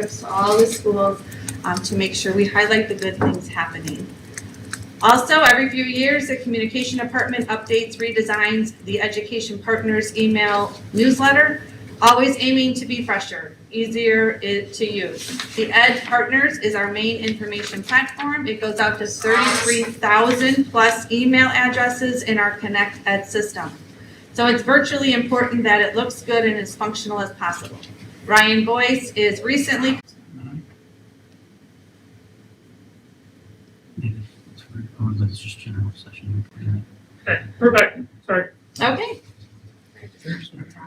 to all the schools to make sure we highlight the good things happening. Also, every few years, the Communication Department updates, redesigns the Education Partners email newsletter, always aiming to be fresher, easier to use. The Ed Partners is our main information platform. It goes out to 33,000 plus email addresses in our Connect Ed system. So it's virtually important that it looks good and as functional as possible. Ryan Boyce is recently Oh, that's just general session. Okay, we're back. Sorry. okay.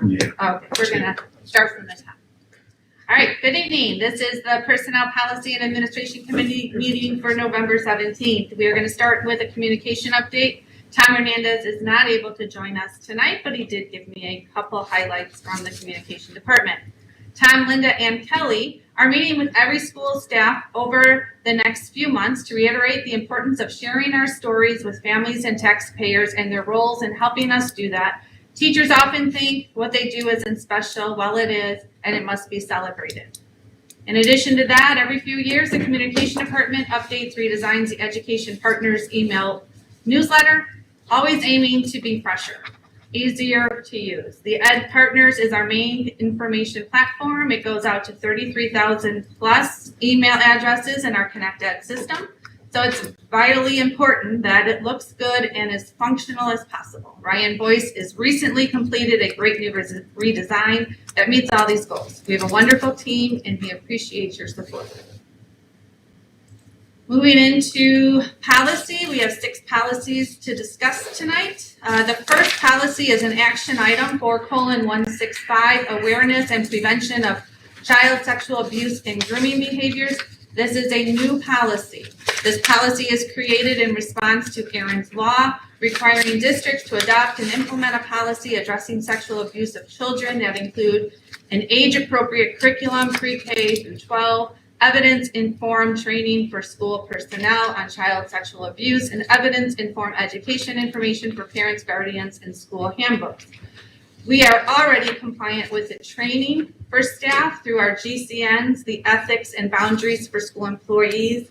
Yeah. Okay, we're gonna start from the top. All right, good evening. This is the Personnel Policy and Administration Committee meeting for November 17th. We are gonna start with a communication update. Tom Hernandez is not able to join us tonight, but he did give me a couple highlights from the Communication Department. Tom, Linda, and Kelly are meeting with every school staff over the next few months to reiterate the importance of sharing our stories with families and taxpayers and their roles in helping us do that. Teachers often think what they do isn't special. Well, it is, and it must be celebrated. In addition to that, every few years, the Communication Department updates, redesigns the Education Partners email newsletter, always aiming to be fresher, easier to use. The Ed Partners is our main information platform. It goes out to 33,000 plus email addresses in our Connect Ed system. So it's vitally important that it looks good and as functional as possible. Ryan Boyce has recently completed a great new redesign that meets all these goals. We have a wonderful team and we appreciate your support. Moving into policy, we have 6 policies to discuss tonight. The first policy is an action item 4:165, awareness and prevention of child sexual abuse and grooming behaviors. This is a new policy. This policy is created in response to Aaron's Law, requiring districts to adopt and implement a policy addressing sexual abuse of children that include an age-appropriate curriculum, pre-K through 12, evidence-informed training for school personnel on child sexual abuse, and evidence-informed education information for parents, guardians, and school handbooks. We are already compliant with the training for staff through our GCNs, the ethics and boundaries for school employees,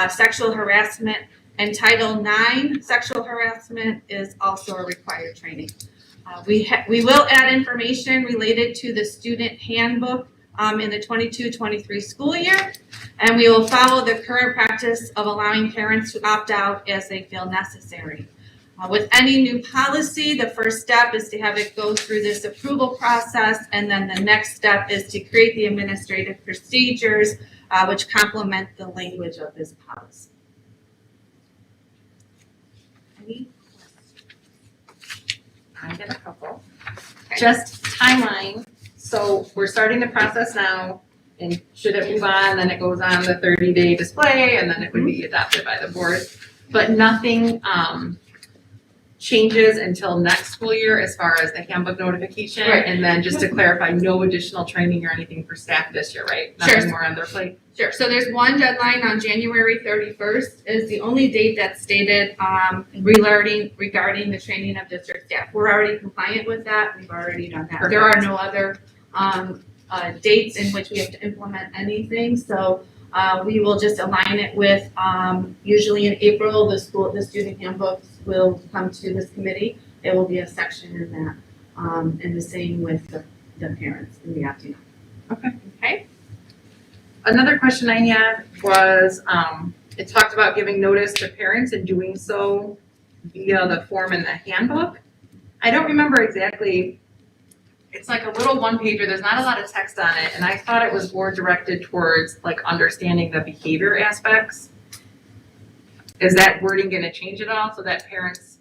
sexual harassment, and Title IX sexual harassment is also a required training. We will add information related to the student handbook in the 22-23 school year, and we will follow the current practice of allowing parents to opt out as they feel necessary. With any new policy, the first step is to have it go through this approval process, and then the next step is to create the administrative procedures which complement the language of this policy. Any questions? I get a couple. Okay. Just timeline. So we're starting the process now, and should it move on, then it goes on the 30-day display, and then it would be adopted by the board. But nothing changes until next school year as far as the handbook notification. Right. And then just to clarify, no additional training or anything for staff this year, right? Sure. Nothing more on their plate. Sure. So there's one deadline on January 31st is the only date that's stated regarding the training of district staff. We're already compliant with that. We've already done that. Perfect. There are no other dates in which we have to implement anything. So we will just align it with usually in April, the student handbooks will come to this committee. There will be a section in that, and the same with the parents in the opting out. Okay. Okay. Another question I had was, it talked about giving notice to parents and doing so via the form in the handbook. I don't remember exactly. It's like a little one pager. There's not a lot of text on it, and I thought it was more directed towards like understanding the behavior aspects. Is that wording going to change at all so that parents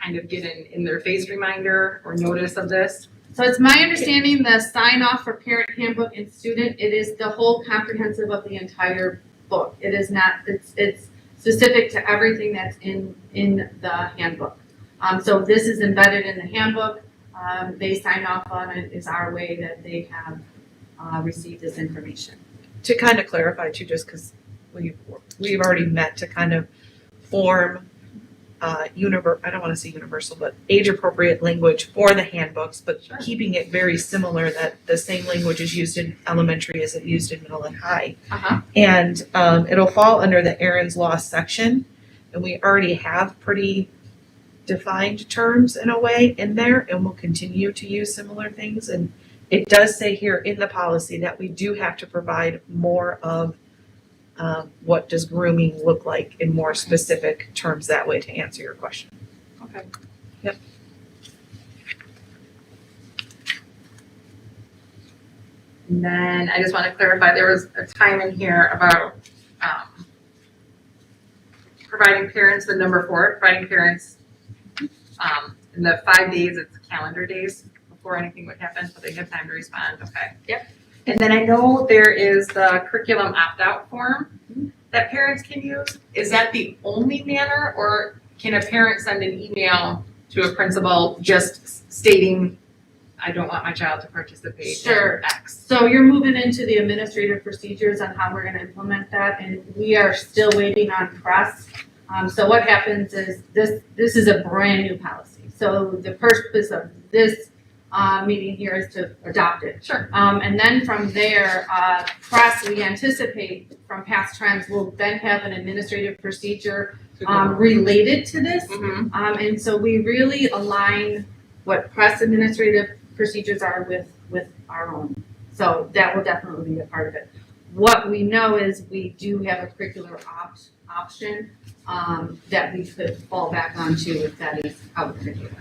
kind of get an in their face reminder or notice of this? So it's my understanding the sign off for parent handbook and student, it is the whole comprehensive of the entire book. It is not, it's specific to everything that's in the handbook. So this is embedded in the handbook. They sign off on it is our way that they have received this information. To kind of clarify too, just because we've already met to kind of form I don't want to say universal, but age appropriate language for the handbooks, but Sure. keeping it very similar that the same language is used in elementary as it used in middle and high. And it'll fall under the Aaron's Law section, and we already have pretty defined terms in a way in there, and we'll continue to use similar things. And it does say here in the policy that we do have to provide more of what does grooming look like in more specific terms that way, to answer your question. Okay. Yep. And then I just want to clarify, there was a time in here about providing parents, the number 4, providing parents in the 5 days, it's calendar days before anything would happen, so they have time to respond, okay? Yep. And then I know there is the curriculum opt-out form that parents can use. Is that the only manner, or can a parent send an email to a principal just stating, I don't want my child to participate Sure. in X? So you're moving into the administrative procedures on how we're gonna implement that, and we are still waiting on press. So what happens is this is a brand new policy. So the purpose of this meeting here is to adopt it. Sure. And then from there, press, we anticipate from past trends, will then have an administrative procedure related to this. Mhm. And so we really align what press administrative procedures are with our own. So that will definitely be a part of it. What we know is we do have a curricular option that we could fall back onto if that is how we're gonna do it.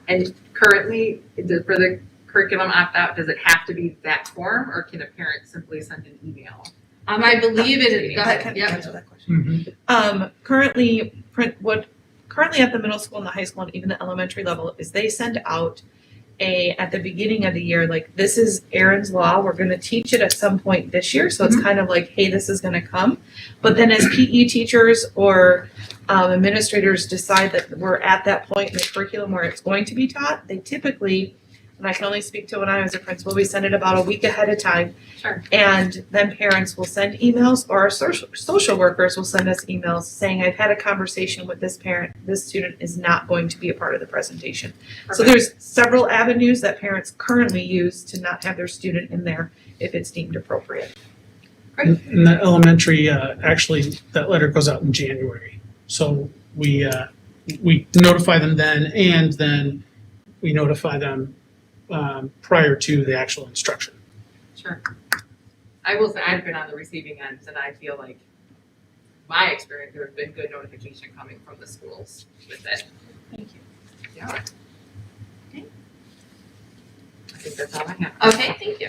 And currently, for the curriculum opt-out, does it have to be that form, or can a parent simply send an email? I believe it is, go I ahead, can yep. answer that question. Currently at the middle school and the high school and even the elementary level is they send out at the beginning of the year, like, this is Aaron's Law, we're gonna teach it at some point this year, so it's kind of like, hey, this is gonna come. But then as PE teachers or administrators decide that we're at that point in the curriculum where it's going to be taught, they typically, and I can only speak to when I was a principal, we send it about a week ahead of time. Sure. And then parents will send emails, or our social workers will send us emails saying, I've had a conversation with this parent, this student is not going to be a part of the presentation. So there's several avenues that parents currently use to not have their student in there if it's deemed appropriate. In the elementary, actually, that letter goes out in January. So we notify them then, and then we notify them prior to the actual instruction. Sure. I will say, I've been on the receiving end, and I feel like, my experience, there has been good notification coming from the schools with it. Thank you. Yeah. Okay. I think that's all I have. Okay, thank you.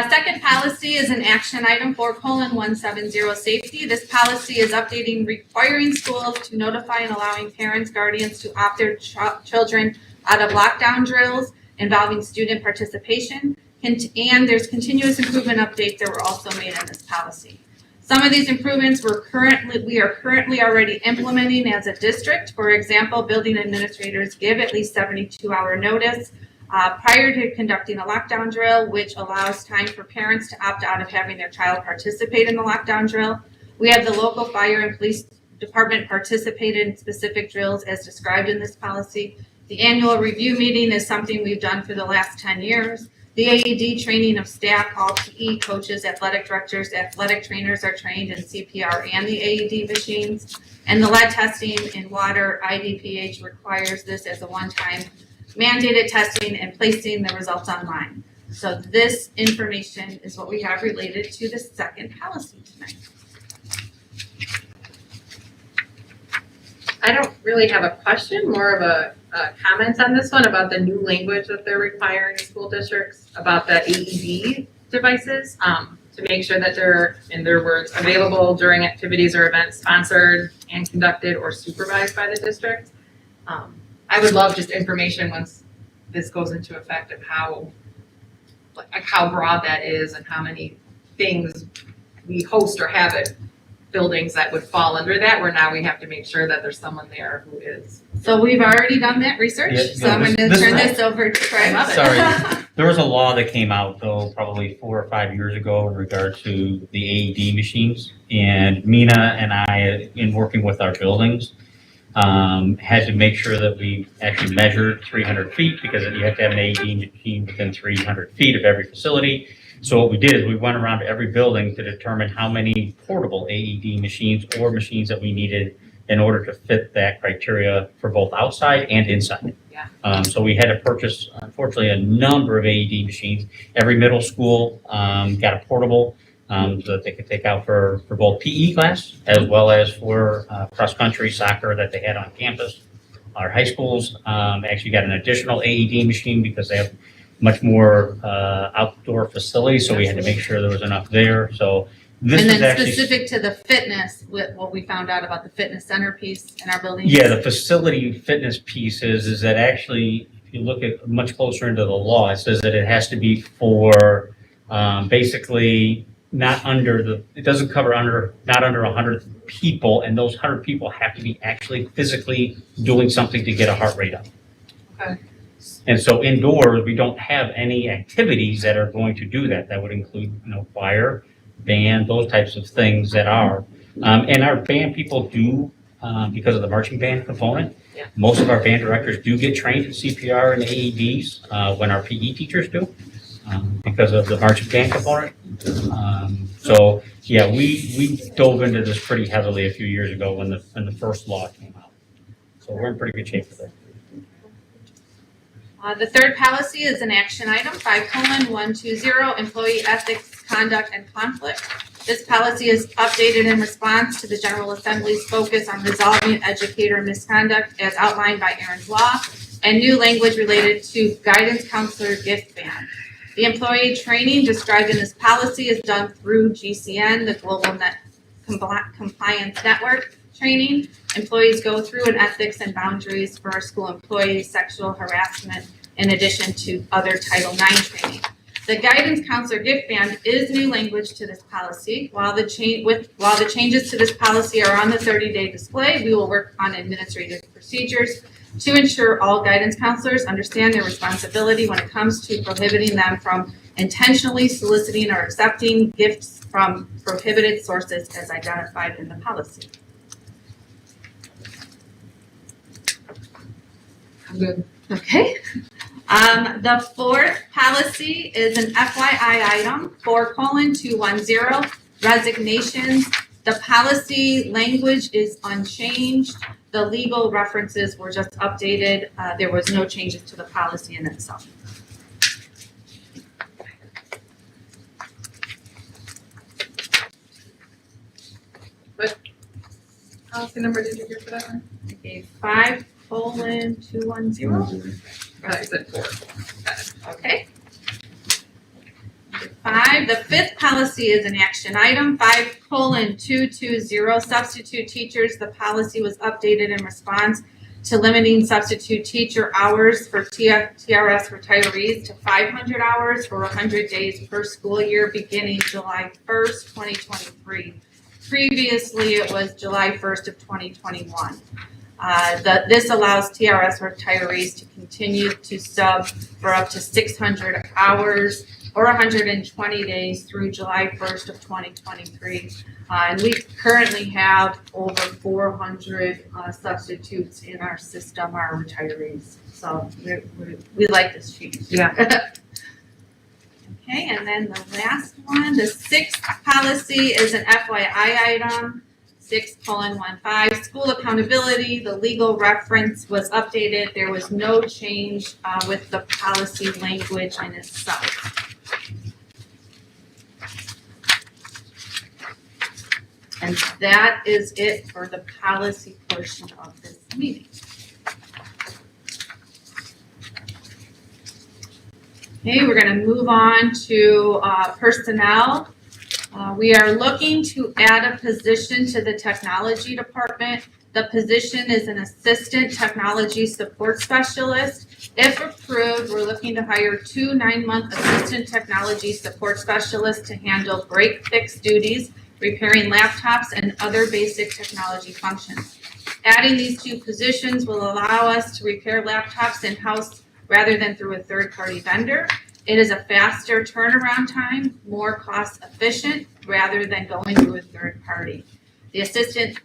Second policy is an action item 4:170 safety. This policy is updating requiring schools to notify and allowing parents, guardians to opt their children out of lockdown drills involving student participation. And there's continuous improvement updates that were also made in this policy. Some of these improvements we are currently already implementing as a district. For example, building administrators give at least 72-hour notice prior to conducting a lockdown drill, which allows time for parents to opt out of having their child participate in the lockdown drill. We have the local fire and police department participate in specific drills as described in this policy. The annual review meeting is something we've done for the last 10 years. The AED training of staff, all PE coaches, athletic directors, athletic trainers are trained in CPR and the AED machines. And the lead testing in water, IDPH requires this as a one-time mandated testing and placing the results online. So this information is what we have related to the second policy tonight. I don't really have a question, more of a comment on this one about the new language that they're requiring in school districts about the AED devices, to make sure that they're, in their words, available during activities or events sponsored and conducted or supervised by the district. I would love just information once this goes into effect of how broad that is and how many things we host or have at buildings that would fall under that, where now we have to make sure that there's someone there who is. So we've already done that research, Yeah, so I'm gonna this- turn this over to Craig. I love it. Sorry. There was a law that came out though, probably 4 or 5 years ago in regard to the AED machines. And Mina and I, in working with our buildings, had to make sure that we actually measured 300 feet because you have to have an AED machine within 300 feet of every facility. So what we did is we went around to every building to determine how many portable AED machines or machines that we needed in order to fit that criteria for both outside and inside. Yeah. So we had to purchase, unfortunately, a number of AED machines. Every middle school got a portable so that they could take out for both PE class as well as for cross-country soccer that they had on campus. Our high schools actually got an additional AED machine because they have much more outdoor facilities, so we had to make sure there was enough there. So this And was then actually specific to the fitness, what we found out about the fitness center piece in our building. yeah, the facility fitness piece is that actually, if you look at much closer into the law, it says that it has to be for basically not under it doesn't cover not under 100 people, and those 100 people have to be actually physically doing something to get a heart rate up. Okay. And so indoors, we don't have any activities that are going to do that. That would include, choir, band, those types of things that are. And our band people do, because of the marching band component, Yeah. most of our band directors do get trained in CPR and AEDs when our PE teachers do, because of the marching band component. So yeah, we dove into this pretty heavily a few years ago when the first law came out. So we're in pretty good shape with it. The third policy is an action item, 5:120, employee ethics, conduct, and conflict. This policy is updated in response to the General Assembly's focus on resolving educator misconduct as outlined by Aaron's Law, and new language related to guidance counselor gift ban. The employee training described in this policy is done through GCN, the Global Compliance Network training. Employees go through an ethics and boundaries for our school employees, sexual harassment, in addition to other Title IX training. The guidance counselor gift ban is new language to this policy. While the changes to this policy are on the 30-day display, we will work on administrative procedures to ensure all guidance counselors understand their responsibility when it comes to prohibiting them from intentionally soliciting or accepting gifts from prohibited sources as identified in the policy. I'm good. Okay. The fourth policy is an FYI item, 4:210, resignations. The policy language is unchanged. The legal references were just updated. There was no changes to the policy in itself. Policy number did you give for that one? Okay, 5:210. I said 4. Okay. The fifth policy is an action item, 5:220, substitute teachers. The policy was updated in response to limiting substitute teacher hours for TRS retirees to 500 hours for 100 days per school year beginning July 1st, 2023. Previously, it was July 1st of 2021. This allows TRS retirees to continue to sub for up to 600 hours or 120 days through July 1st of 2023. And we currently have over 400 substitutes in our system, our retirees. So we like this change. Yeah. Okay, and then the last one, the sixth policy is an FYI item, 6:15, school accountability. The legal reference was updated. There was no change with the policy language in itself. And that is it for the policy portion of this meeting. Okay, we're going to move on to personnel. We are looking to add a position to the technology department. The position is an assistant technology support specialist. If approved, we're looking to hire 2 9-month assistant technology support specialists to handle break-fix duties, repairing laptops, and other basic technology functions. Adding these 2 positions will allow us to repair laptops in-house rather than through a third-party vendor. It is a faster turnaround time, more cost efficient, rather than going through a third party. The assistant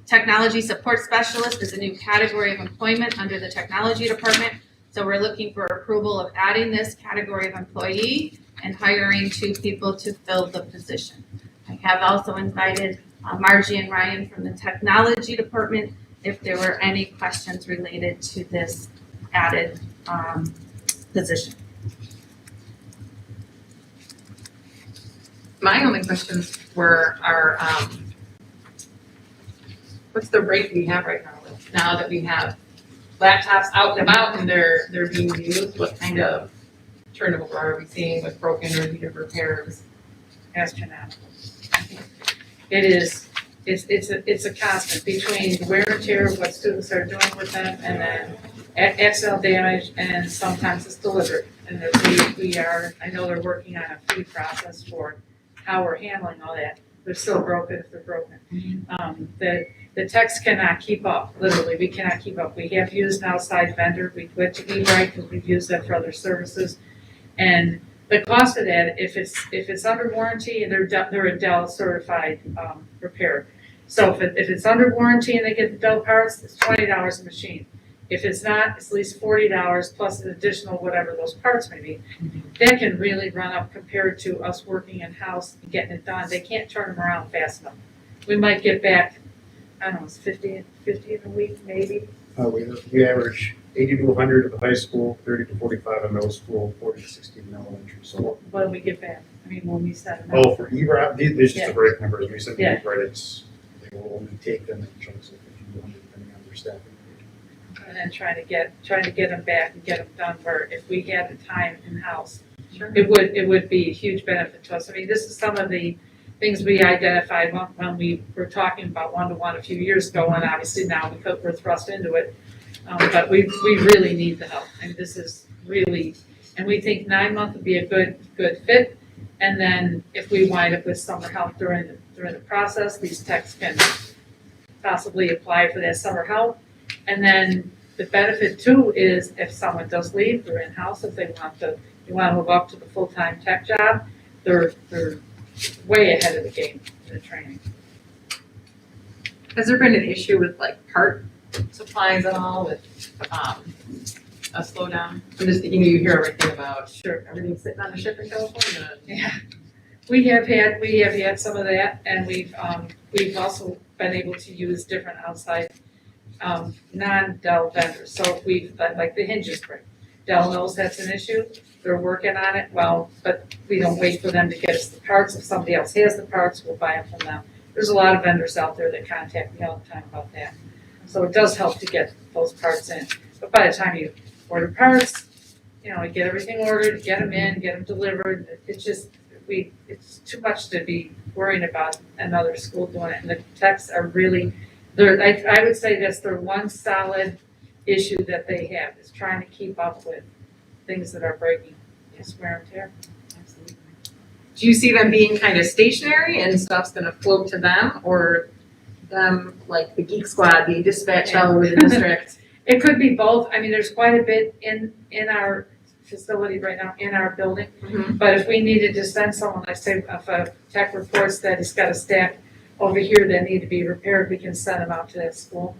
Technology support specialist is a new category of employment under the technology department. So we're looking for approval of adding this category of employee and hiring 2 people to fill the position. I have also invited Margie and Ryan from the technology department if there were any questions related to this added position. My only questions were, what's the rate we have right now that we have laptops out and about and they're being used? What kind of turnover are we seeing with broken or needed repairs? Astronomical. It is, it's a constant between wear and tear, what students are doing with them, and then accidental damage, and sometimes it's delivered. And that we are, I know they're working on a fee process for how we're handling all that. They're still broken if they're broken. The techs cannot keep up, literally, we cannot keep up. We have used an outside vendor, we went to eBrite because we've used that for other services. And the cost of that, if it's under warranty and they're a Dell certified repair. So if it's under warranty and they get the Dell parts, it's $20 a machine. If it's not, it's at least $40 plus an additional whatever those parts may be. That can really run up compared to us working in-house and getting it done. They can't turn them around fast enough. We might get back, I don't know, it's 50 in a week, maybe. We average 80 to 100 at the high school, 30 to 45 in middle school, 40 to 60 in elementary. So, What do we get back? I mean, when we set them up. oh, for ERAP, these just Yeah. the break numbers. We said Yeah. ERAP, they will only take them in chunks of 50 to 100 depending on their staffing. And then trying to get them back and get them done where if we had the time in-house, it would be a huge benefit to us. I mean, this is some of the things we identified when we were talking about one-to-one a few years ago, and obviously now we're thrust into it. But we really need the help, and this is really, and we think 9-month would be a good fit. And then if we wind up with summer help during the process, these techs can possibly apply for that summer help. And then the benefit too is if someone does leave, they're in-house, if they want to move up to the full-time tech job, they're way ahead of the game in the training. Has there been an issue with like part supplies at all with a slowdown? I'm just thinking, you hear everything about everything sitting on a ship in California. Yeah, we have had some of that, and we've also been able to use different outside non-Dell vendors. So like the hinges break. Dell knows that's an issue, they're working on it, but we don't wait for them to get us the parts. If somebody else has the parts, we'll buy them from them. There's a lot of vendors out there that contact me all the time about that. So it does help to get those parts in. But by the time you order parts, get everything ordered, get them in, get them delivered, it's too much to be worrying about another school doing it. And the techs are really, I would say that's their one solid issue that they have, is trying to keep up with things that are breaking. Yes, wear and tear. Absolutely. Do you see them being kind of stationary and stuff's gonna float to them, or them, like the Geek Squad, being dispatched all over the district? It could be both. I mean, there's quite a bit in our facility right now, in our building. Mhm. But if we needed to send someone, like say, if a tech reports that he's got a stack over here that need to be repaired, we can send them out to that school.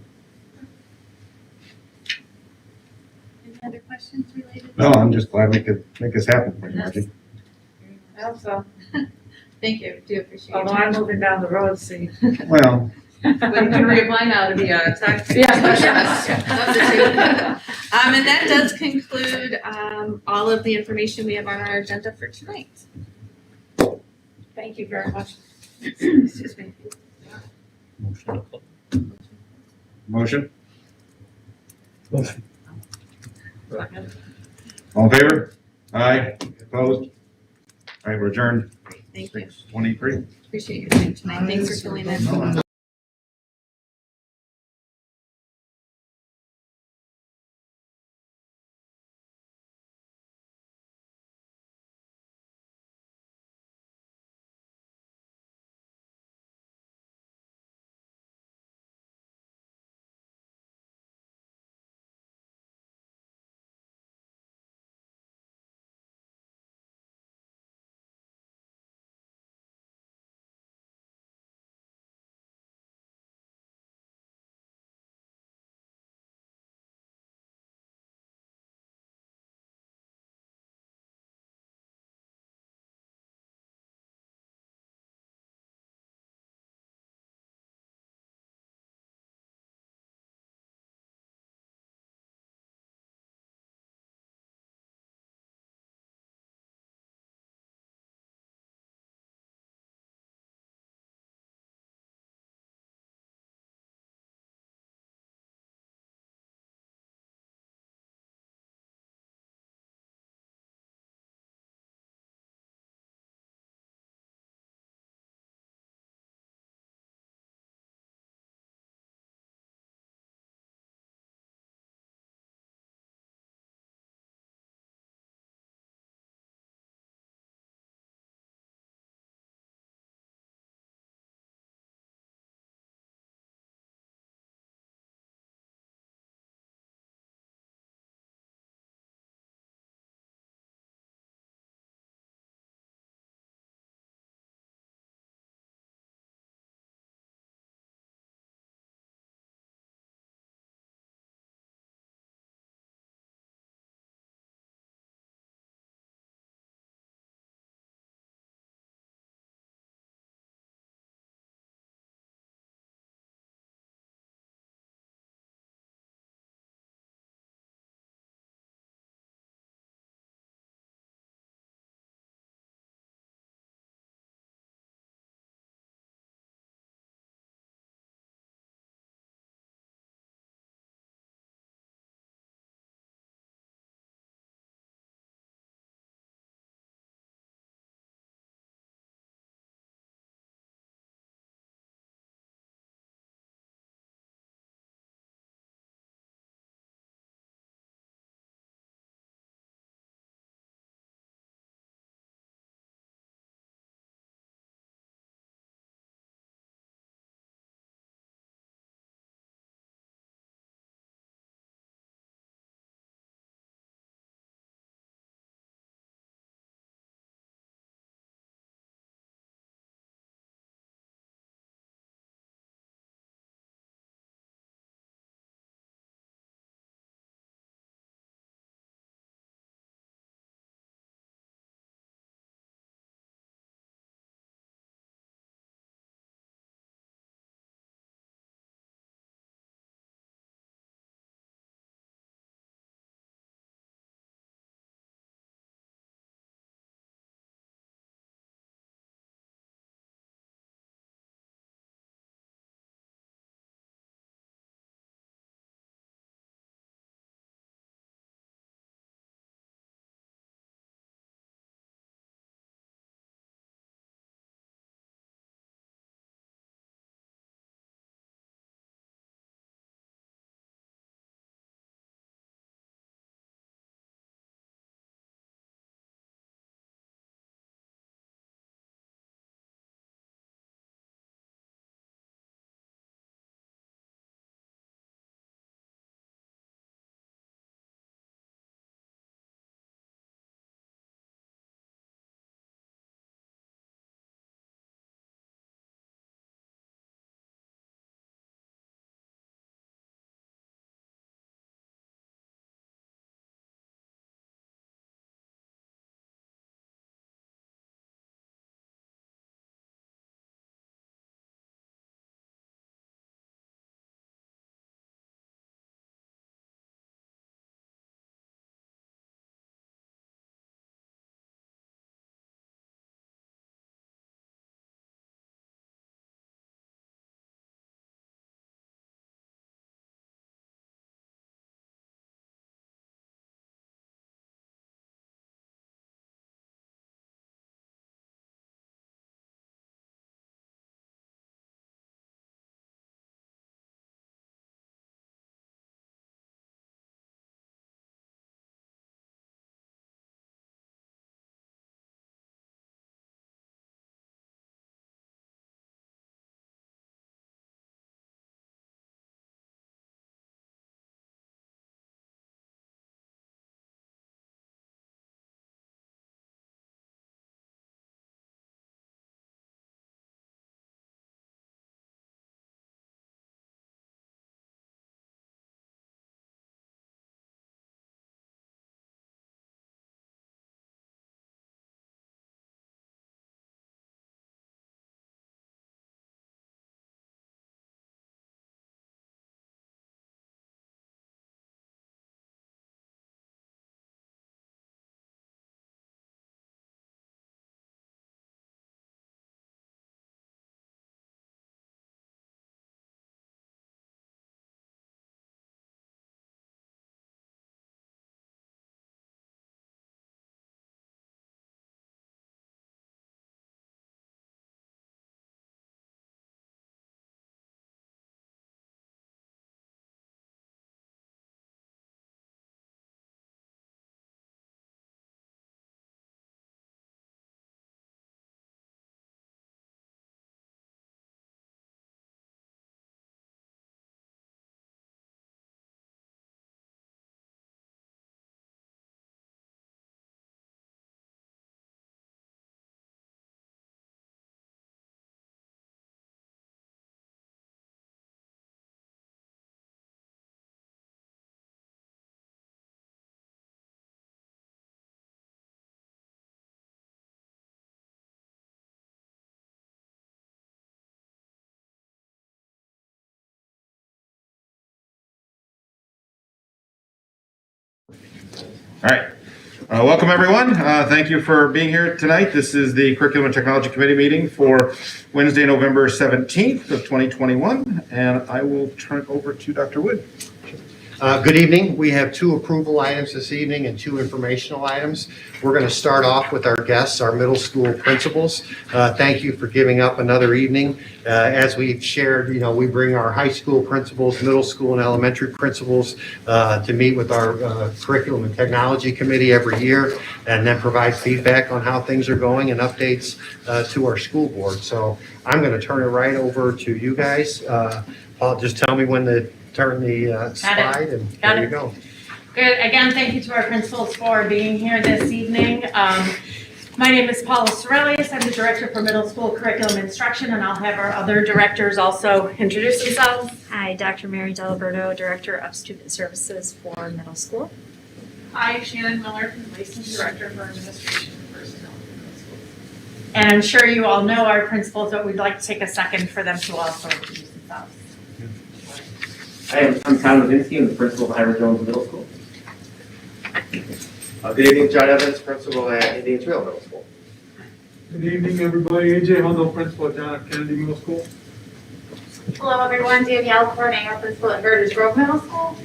Any other questions related? No, I'm just glad we could make this happen for you, Margie. I hope so. Thank you, do appreciate Although it. I'm moving down the road, see. Well, But you can reapply now to be a tech Yeah. specialist. Love to. And that does conclude all of the information we have on our agenda for tonight. Thank you very much. Excuse me. Motion to close. motion? All in favor? Aye, opposed? All right, we're adjourned, Thank you, 6:23. appreciate your time tonight, thanks for filling in. No, All right. Welcome, everyone. Thank you for being here tonight. This is the Curriculum and Technology Committee meeting for Wednesday, November 17th of 2021, and I will turn it over to Dr. Wood. Good evening. We have 2 approval items this evening and 2 informational items. We're going to start off with our guests, our middle school principals. Thank you for giving up another evening. As we've shared, we bring our high school principals, middle school and elementary principals to meet with our Curriculum and Technology Committee every year and then provide feedback on how things are going and updates to our school board. So I'm going to turn it right over to you guys. Paul, just tell me when to turn the slide and there you go. Good. Again, thank you to our principals for being here this evening. My name is Paula Sorellis. I'm the Director for Middle School Curriculum Instruction, and I'll have our other directors also introduce themselves. Hi, Dr. Mary Delaberto, Director of Student Services for Middle School. Hi, Shannon Miller, Licensed Director for Administration and Personnel for Middle School. And I'm sure you all know our principals, but we'd like to take a second for them to also introduce themselves. Hi, I'm Tom Levinsky. I'm the principal of Ira Jones Middle School. Good evening, John Evans, principal at Indian Trail Middle School. Good evening, everybody. AJ Hundo, principal at John F. Kennedy Middle School. Hello, everyone. Danielle Cornell, Principal at Heritage Grove Middle School.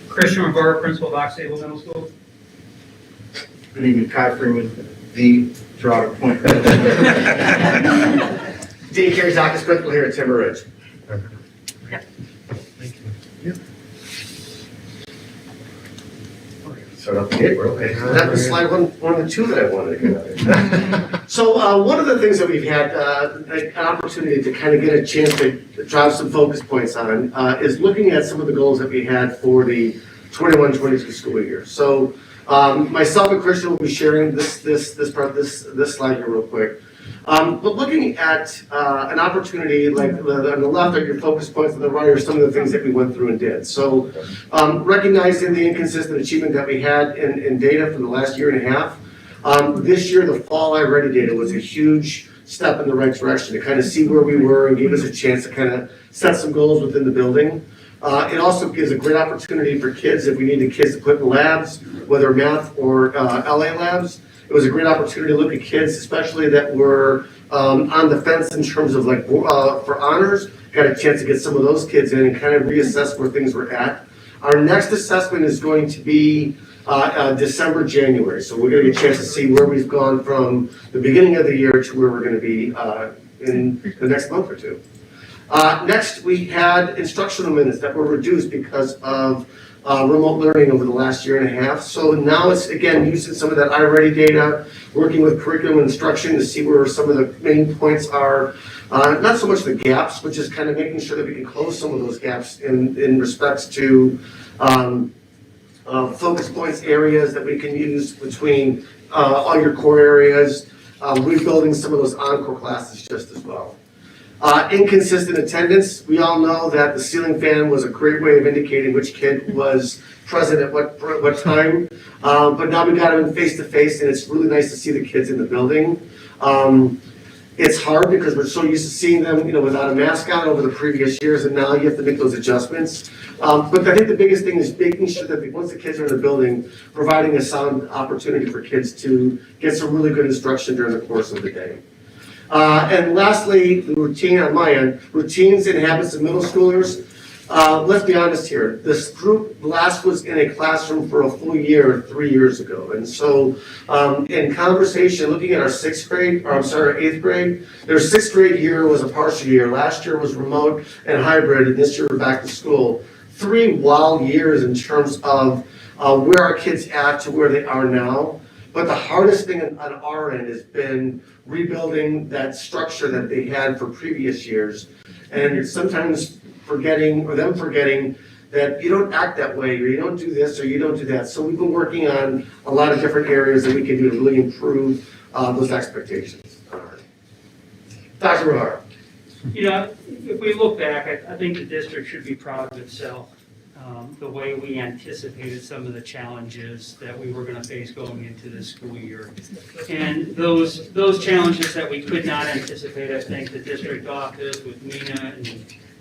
Christian Rivera, principal of Oxable Middle School. Good evening, Kai Freeman, the Gerard Point. Dean Karizakis, principal here at Timber Ridge. Start off the gate, okay. That was slide one of the 2 that I wanted to get. So one of the things that we've had an opportunity to kind of get a chance to drive some focus points on is looking at some of the goals that we had for the 21-22 school year. So myself and Christian will be sharing this slide here real quick. But looking at an opportunity like on the left are your focus points, on the right are some of the things that we went through and did. So recognizing the inconsistent achievement that we had in data for the last year and a half, this year the fall iReady data was a huge step in the right direction to kind of see where we were and gave us a chance to kind of set some goals within the building. It also gives a great opportunity for kids if we needed kids to put in labs, whether math or LA labs. It was a great opportunity to look at kids, especially that were on the fence in terms of like for honors. Got a chance to get some of those kids in and kind of reassess where things were at. Our next assessment is going to be December, January. So we're going to get a chance to see where we've gone from the beginning of the year to where we're going to be in the next month or 2. Next, we had instructional minutes that were reduced because of remote learning over the last year and a half. So now it's, again, using some of that iReady data, working with curriculum instruction to see where some of the main points are. Not so much the gaps, but just kind of making sure that we can close some of those gaps in respects to focus points areas that we can use between all your core areas, rebuilding some of those encore classes just as well. Inconsistent attendance. We all know that the ceiling fan was a great way of indicating which kid was present at what time. But now we got them face to face, and it's really nice to see the kids in the building. It's hard because we're so used to seeing them, without a mask on over the previous years, and now you have to make those adjustments. But I think the biggest thing is making sure that once the kids are in the building, providing a sound opportunity for kids to get some really good instruction during the course of the day. And lastly, the routine on my end, routines and habits of middle schoolers. Let's be honest here. This group last was in a classroom for a full year 3 years ago. And so in conversation, looking at our 8th grade, their 6th grade year was a partial year. Last year was remote and hybrid, and this year we're back to school. 3 wild years in terms of where our kids at to where they are now. But the hardest thing on our end has been rebuilding that structure that they had for previous years. And sometimes forgetting that you don't act that way, or you don't do this, or you don't do that. So we've been working on a lot of different areas that we can do to really improve those expectations. Dr. Rivera. If we look back, I think the district should be proud of itself. The way we anticipated some of the challenges that we were going to face going into this school year. And those challenges that we could not anticipate, I think the district office with Nina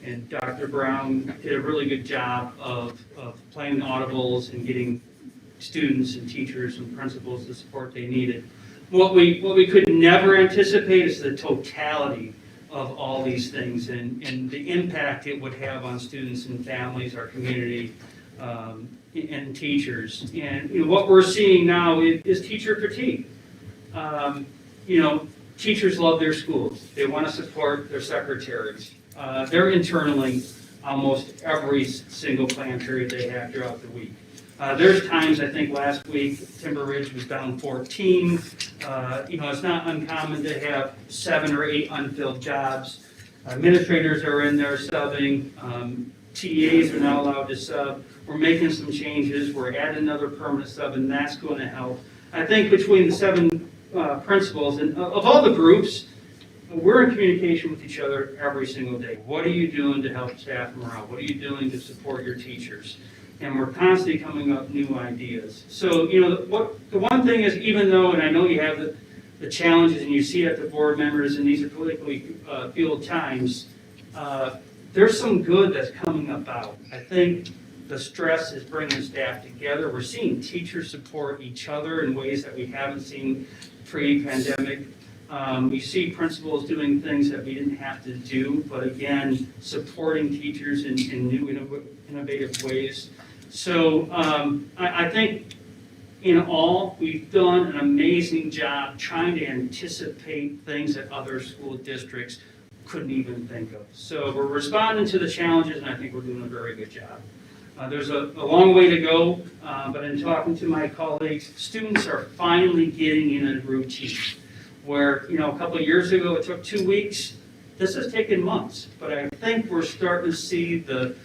and Dr. Brown did a really good job of planning audibles and getting students and teachers and principals the support they needed. What we could never anticipate is the totality of all these things and the impact it would have on students and families, our community, and teachers. And what we're seeing now is teacher fatigue. Teachers love their schools. They want to support their secretaries. They're internally almost every single plan period they have throughout the week. There's times, I think last week, Timber Ridge was down 14. It's not uncommon to have 7 or 8 unfilled jobs. Administrators are in there subbing. TEAs are not allowed to sub. We're making some changes. We're adding another permanent sub, and that's going to help. I think between the 7 principals and of all the groups, we're in communication with each other every single day. What are you doing to help staff morale? What are you doing to support your teachers? And we're constantly coming up with new ideas. So, the one thing is, even though, and I know you have the challenges and you see it at the board members, and these are politically fueled times, there's some good that's coming about. I think the stress is bringing staff together. We're seeing teachers support each other in ways that we haven't seen pre-pandemic. We see principals doing things that we didn't have to do, but again, supporting teachers in new innovative ways. So I think in all, we've done an amazing job trying to anticipate things that other school districts couldn't even think of. So we're responding to the challenges, and I think we're doing a very good job. There's a long way to go, but in talking to my colleagues, students are finally getting in a routine where, a couple of years ago it took 2 weeks. This has taken months, but I think we're starting to see the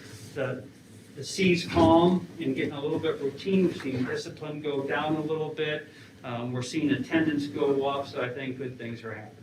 seas calm and getting a little bit routine. We're seeing discipline go down a little bit. We're seeing attendance go up, so I think good things are happening.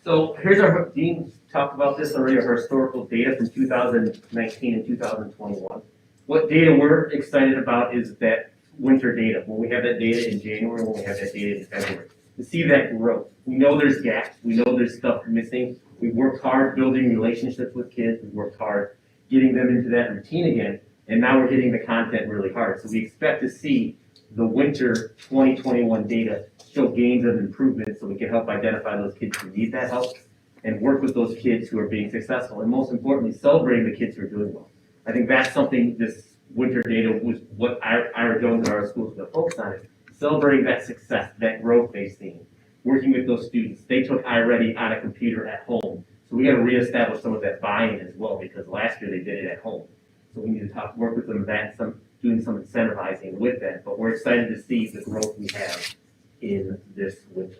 So here's our, Dean talked about this already, our historical data from 2019 and 2021. What data we're excited about is that winter data. When we have that data in January, when we have that data in February, to see that growth. We know there's gaps. We know there's stuff missing. We've worked hard building relationships with kids. We've worked hard getting them into that routine again. And now we're hitting the content really hard. So we expect to see the winter 2021 data show gains of improvement so we can help identify those kids who need that help and work with those kids who are being successful. And most importantly, celebrating the kids who are doing well. I think that's something this winter data was what Ira Jones and our schools will focus on is celebrating that success, that growth they've seen, working with those students. They took iReady on a computer at home. So we got to reestablish some of that buy-in as well because last year they did it at home. So we need to work with them that doing some incentivizing with that. But we're excited to see the growth we have in this winter.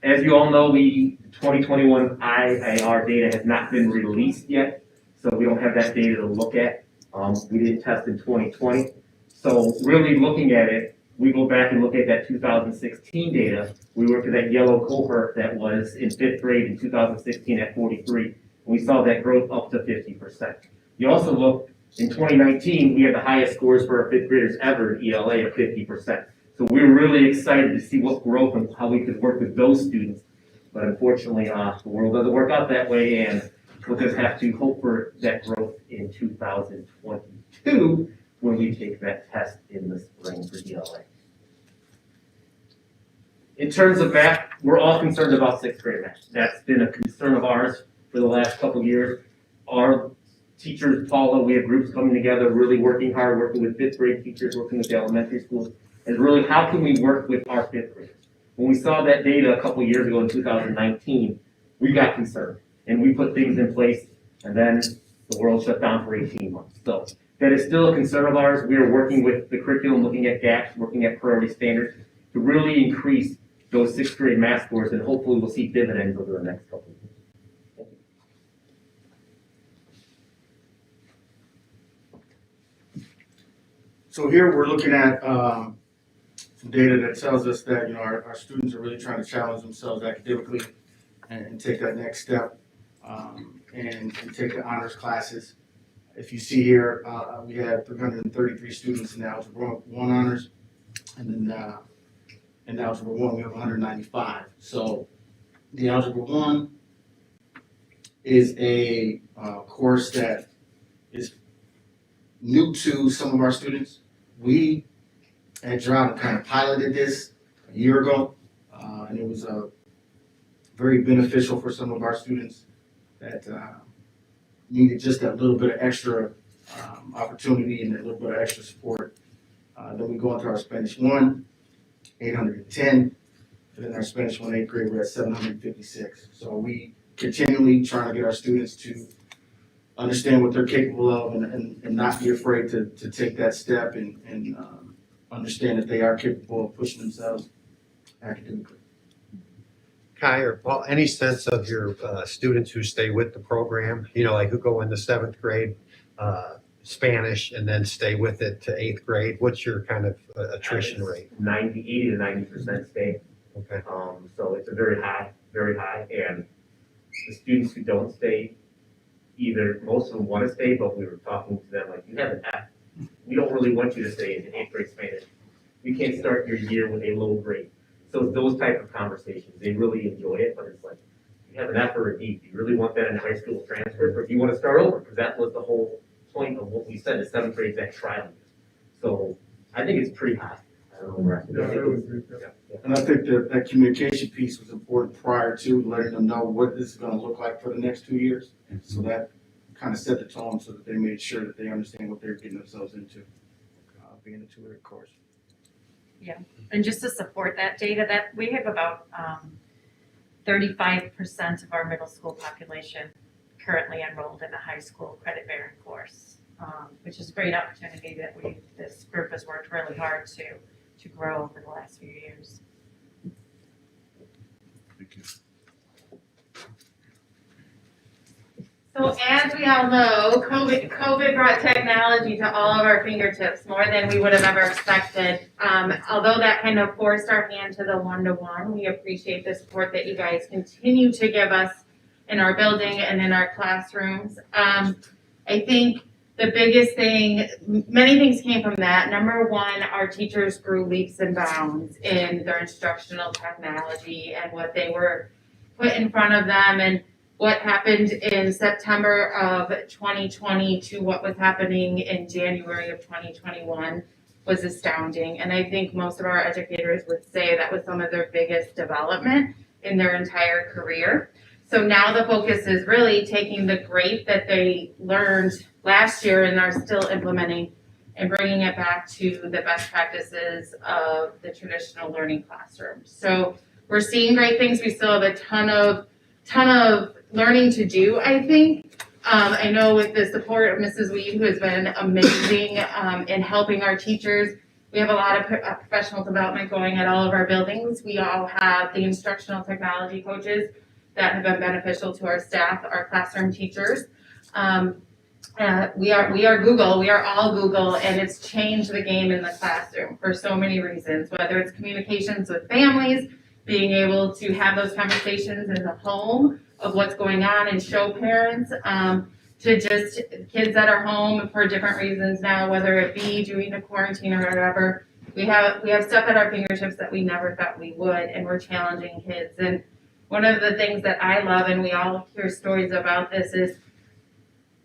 As you all know, the 2021 IIR data has not been released yet, so we don't have that data to look at. We didn't test in 2020. So really looking at it, we go back and look at that 2016 data. We work at that yellow cohort that was in 5th grade in 2016 at 43. And we saw that growth up to 50%. You also look in 2019, we had the highest scores for our 5th graders ever in ELA of 50%. So we're really excited to see what growth and how we could work with those students. But unfortunately, the world doesn't work out that way, and we'll just have to hope for that growth in 2022 when we take that test in the spring for ELA. In terms of math, we're all concerned about 6th grade math. That's been a concern of ours for the last couple of years. Our teachers, Paula, we have groups coming together, really working hard, working with 5th grade teachers, working with the elementary schools, and really how can we work with our 5th graders? When we saw that data a couple of years ago in 2019, we got concerned and we put things in place and then the world shut down for 18 months. So that is still a concern of ours. We are working with the curriculum, looking at gaps, working at priority standards to really increase those 6th grade math scores, and hopefully we'll see dividends over the next couple of years. Thank you. So here we're looking at some data that tells us that our students are really trying to challenge themselves academically and take that next step and take the honors classes. If you see here, we had 333 students in the Algebra 1 honors, and then and Algebra 1, we have 195. So the Algebra 1 is a course that is new to some of our students. We at Drought kind of piloted this a year ago, and it was very beneficial for some of our students that needed just that little bit of extra opportunity and a little bit of extra support. Then we go into our Spanish 1, 810, and then our Spanish 1 8th grade, we're at 756. So we continually trying to get our students to understand what they're capable of and not be afraid to take that step and understand that they are capable of pushing themselves academically. Kai or Paul, any sense of your students who stay with the program, you know, like who go into 7th grade Spanish and then stay with it to 8th grade? What's your kind of attrition rate? 80 to 90% stay. Okay. So it's a very high, and the students who don't stay, either most of them want to stay, but we were talking to them like, you have an F. We don't really want you to stay in 8th grade Spanish. You can't start your year with a low grade. So those type of conversations, they really enjoy it, but it's like, you have an F or a D. Do you really want that in a high school transcript, or do you want to start over? Because that was the whole point of what we said, is 7th grade is that trial year. So I think it's pretty high. I don't know where I And I think that communication piece was important prior to letting them know what this is going to look like for the next 2 years. And so that kind of set the tone so that they made sure that they understand what they're getting themselves into being a two-year course. And just to support that data, that we have about 35% of our middle school population currently enrolled in a high school credit bearing course, which is a great opportunity that this group has worked really hard to grow over the last few years. Thank you. So as we all know, COVID brought technology to all of our fingertips more than we would have ever expected. Although that kind of forced our hand to the one-to-one, we appreciate the support that you guys continue to give us in our building and in our classrooms. I think the biggest thing, many things came from that. Number one, our teachers grew leaps and bounds in their instructional technology and what they were put in front of them, and what happened in September of 2020 to what was happening in January of 2021 was astounding. And I think most of our educators would say that was some of their biggest development in their entire career. So now the focus is really taking the great that they learned last year and are still implementing and bringing it back to the best practices of the traditional learning classroom. So we're seeing great things. We still have a ton of learning to do, I think. I know with the support of Mrs. Weed, who has been amazing in helping our teachers. We have a lot of professional development going at all of our buildings. We all have the instructional technology coaches that have been beneficial to our staff, our classroom teachers. We are Google, we are all Google, and it's changed the game in the classroom for so many reasons, whether it's communications with families, being able to have those conversations in the home of what's going on and show parents, to just kids that are home for different reasons now, whether it be doing a quarantine or whatever. We have stuff at our fingertips that we never thought we would, and we're challenging kids. And one of the things that I love, and we all hear stories about this, is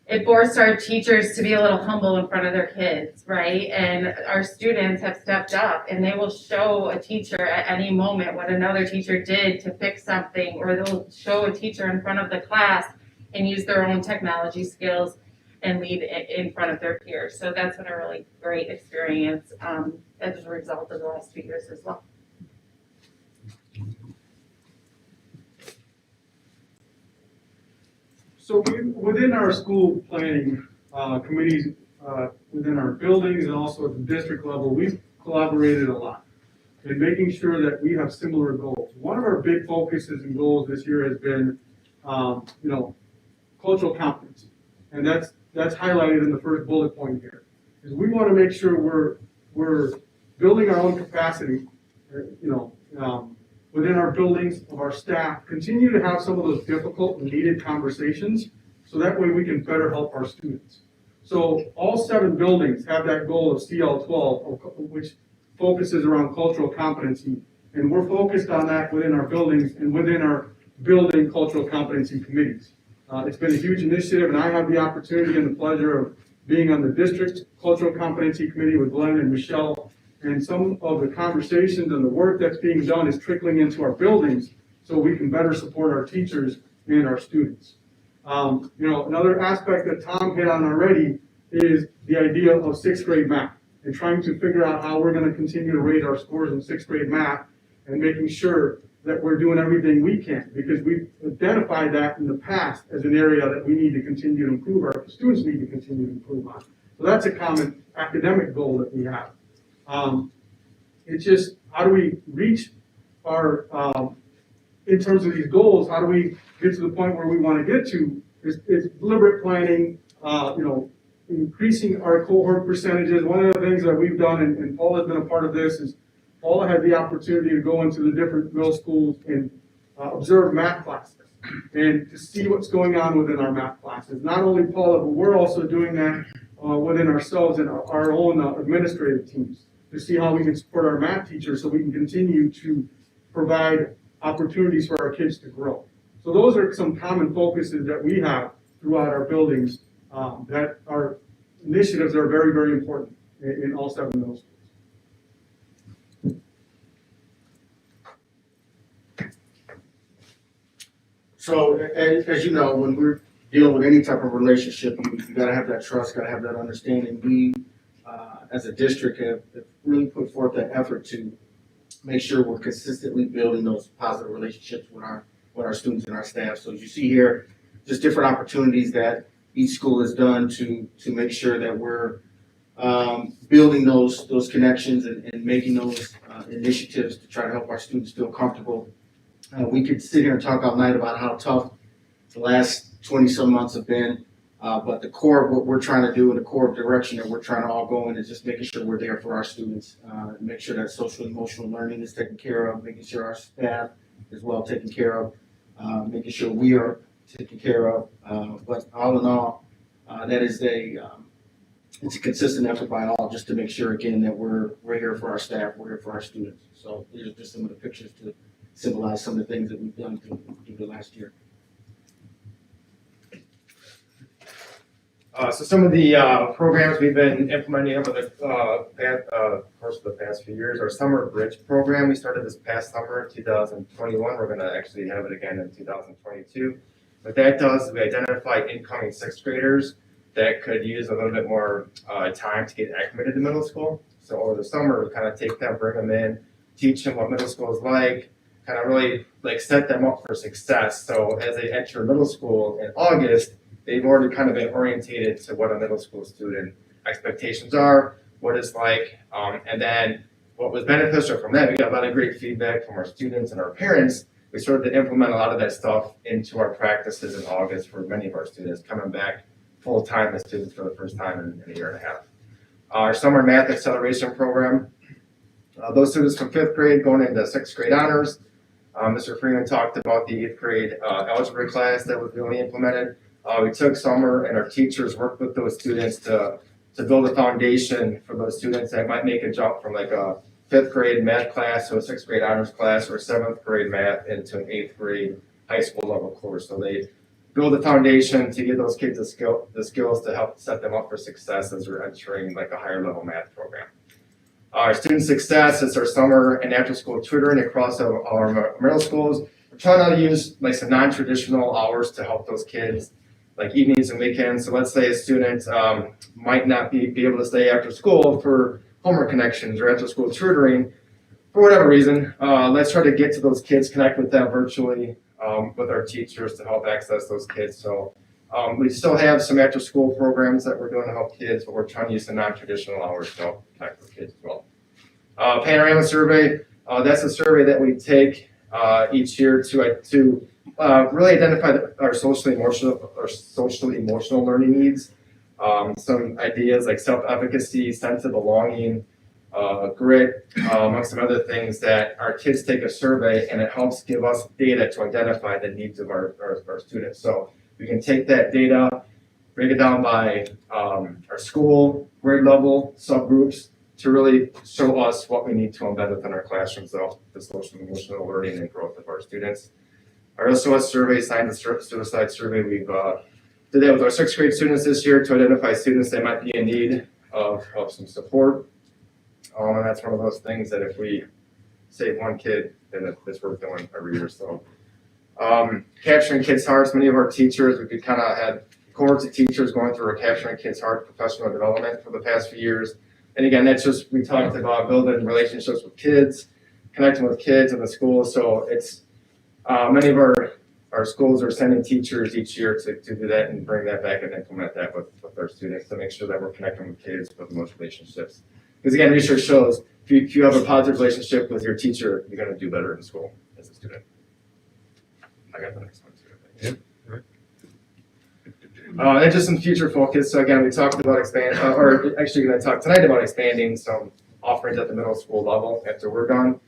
it forced our teachers to be a little humble in front of their kids, right? And our students have stepped up, and they will show a teacher at any moment what another teacher did to fix something, or they'll show a teacher in front of the class and use their own technology skills and lead in front of their peers. So that's been a really great experience as a result of the last 2 years as well. So within our school planning committees, within our buildings and also at the district level, we've collaborated a lot in making sure that we have similar goals. One of our big focuses and goals this year has been, cultural competency. And that's highlighted in the first bullet point here. Is we want to make sure we're building our own capacity, within our buildings, of our staff, continue to have some of those difficult and needed conversations, so that way we can better help our students. So all 7 buildings have that goal of CL12, which focuses around cultural competency, And we're focused on that within our buildings and within our building cultural competency committees. It's been a huge initiative, and I have the opportunity and the pleasure of being on the district cultural competency committee with Glenn and Michelle. And some of the conversations and the work that's being done is trickling into our buildings so we can better support our teachers and our students. Another aspect that Tom hit on already is the idea of sixth grade math and trying to figure out how we're going to continue to raise our scores in sixth grade math and making sure that we're doing everything we can, because we've identified that in the past as an area that we need to continue to improve, our students need to continue to improve on. So that's a common academic goal that we have. It's just, how do we reach our, in terms of these goals, how do we get to the point where we want to get to? Is deliberate planning, increasing our cohort percentages. One of the things that we've done, and Paul has been a part of this, is Paula had the opportunity to go into the different middle schools and observe math classes and to see what's going on within our math classes. Not only Paula, but we're also doing that within ourselves and our own administrative teams to see how we can support our math teachers so we can continue to provide opportunities for our kids to grow. So those are some common focuses that we have throughout our buildings that are initiatives that are very, very important in all 7 middle schools. So as you know, when we're dealing with any type of relationship, you gotta have that trust, gotta have that understanding. We, as a district, have really put forth that effort to make sure we're consistently building those positive relationships with our students and our staff. So as you see here, just different opportunities that each school has done to make sure that we're building those connections and making those initiatives to try to help our students feel comfortable. We could sit here and talk all night about how tough the last 20-some months have been, but the core of what we're trying to do and the core of direction that we're trying to all go in is just making sure we're there for our students, make sure that social and emotional learning is taken care of, making sure our staff is well taken care of, making sure we are taken care of. But all in all, that is it's a consistent effort by all, just to make sure again that we're here for our staff, we're here for our students. So these are just some of the pictures to symbolize some of the things that we've done through the last year. So some of the programs we've been implementing over the course of the past few years, our Summer Bridge program, we started this past summer, 2021. We're going to actually have it again in 2022. What that does is we identify incoming sixth graders that could use a little bit more time to get acclimated to middle school. So over the summer, we kind of take them, bring them in, teach them what middle school is like, kind of really set them up for success. So as they enter middle school in August, they've already kind of been orientated to what a middle school student expectations are, what it's like, and then what was beneficial from that, we got a lot of great feedback from our students and our parents. We started to implement a lot of that stuff into our practices in August for many of our students coming back full-time as students for the first time in a year and a half. Our Summer Math Acceleration Program, those students from 5th grade going into 6th grade honors. Mr. Freeman talked about the 8th grade algebra class that was really implemented. We took summer and our teachers worked with those students to build a foundation for those students that might make a jump from like a 5th grade math class to a 6th grade honors class or 7th grade math into an 8th grade high school level course. So they build a foundation to give those kids the skills to help set them up for success as we're entering like a higher level math program. Our student success is our summer and after school tutoring across our middle schools. We're trying to use like some non-traditional hours to help those kids, like evenings and weekends. So let's say a student might not be able to stay after school for homework connections or after school tutoring for whatever reason. Let's try to get to those kids, connect with them virtually with our teachers to help access those kids. So we still have some after school programs that we're doing to help kids, but we're trying to use some non-traditional hours to help connect with kids as well. Panorama survey, that's a survey that we take each year to really identify our social emotional learning needs. Some ideas like self-efficacy, sense of belonging, grit, among some other things that our kids take a survey and it helps give us data to identify the needs of our students. So we can take that data, break it down by our school, grade level, subgroups, to really show us what we need to embed within our classrooms, though, the social and emotional learning and growth of our students. Our SOS survey, sign the suicide survey, we've did that with our 6th grade students this year to identify students that might be in need of some support. And that's one of those things that if we save one kid, then it's worth doing every year. So capturing kids' hearts, many of our teachers, we could kind of had cohorts of teachers going through our Capturing Kids' Heart professional development for the past few years. And again, that's just, we talked about building relationships with kids, connecting with kids in the school. So it's, many of our schools are sending teachers each year to do that and bring that back and implement that with our students to make sure that we're connecting with kids, building those relationships. Because again, research shows if you have a positive relationship with your teacher, you're going to do better in school as a student. I got the next one too. And just some future focus. So again, we talked about or actually going to talk tonight about expanding some offerings at the middle school level after we're done.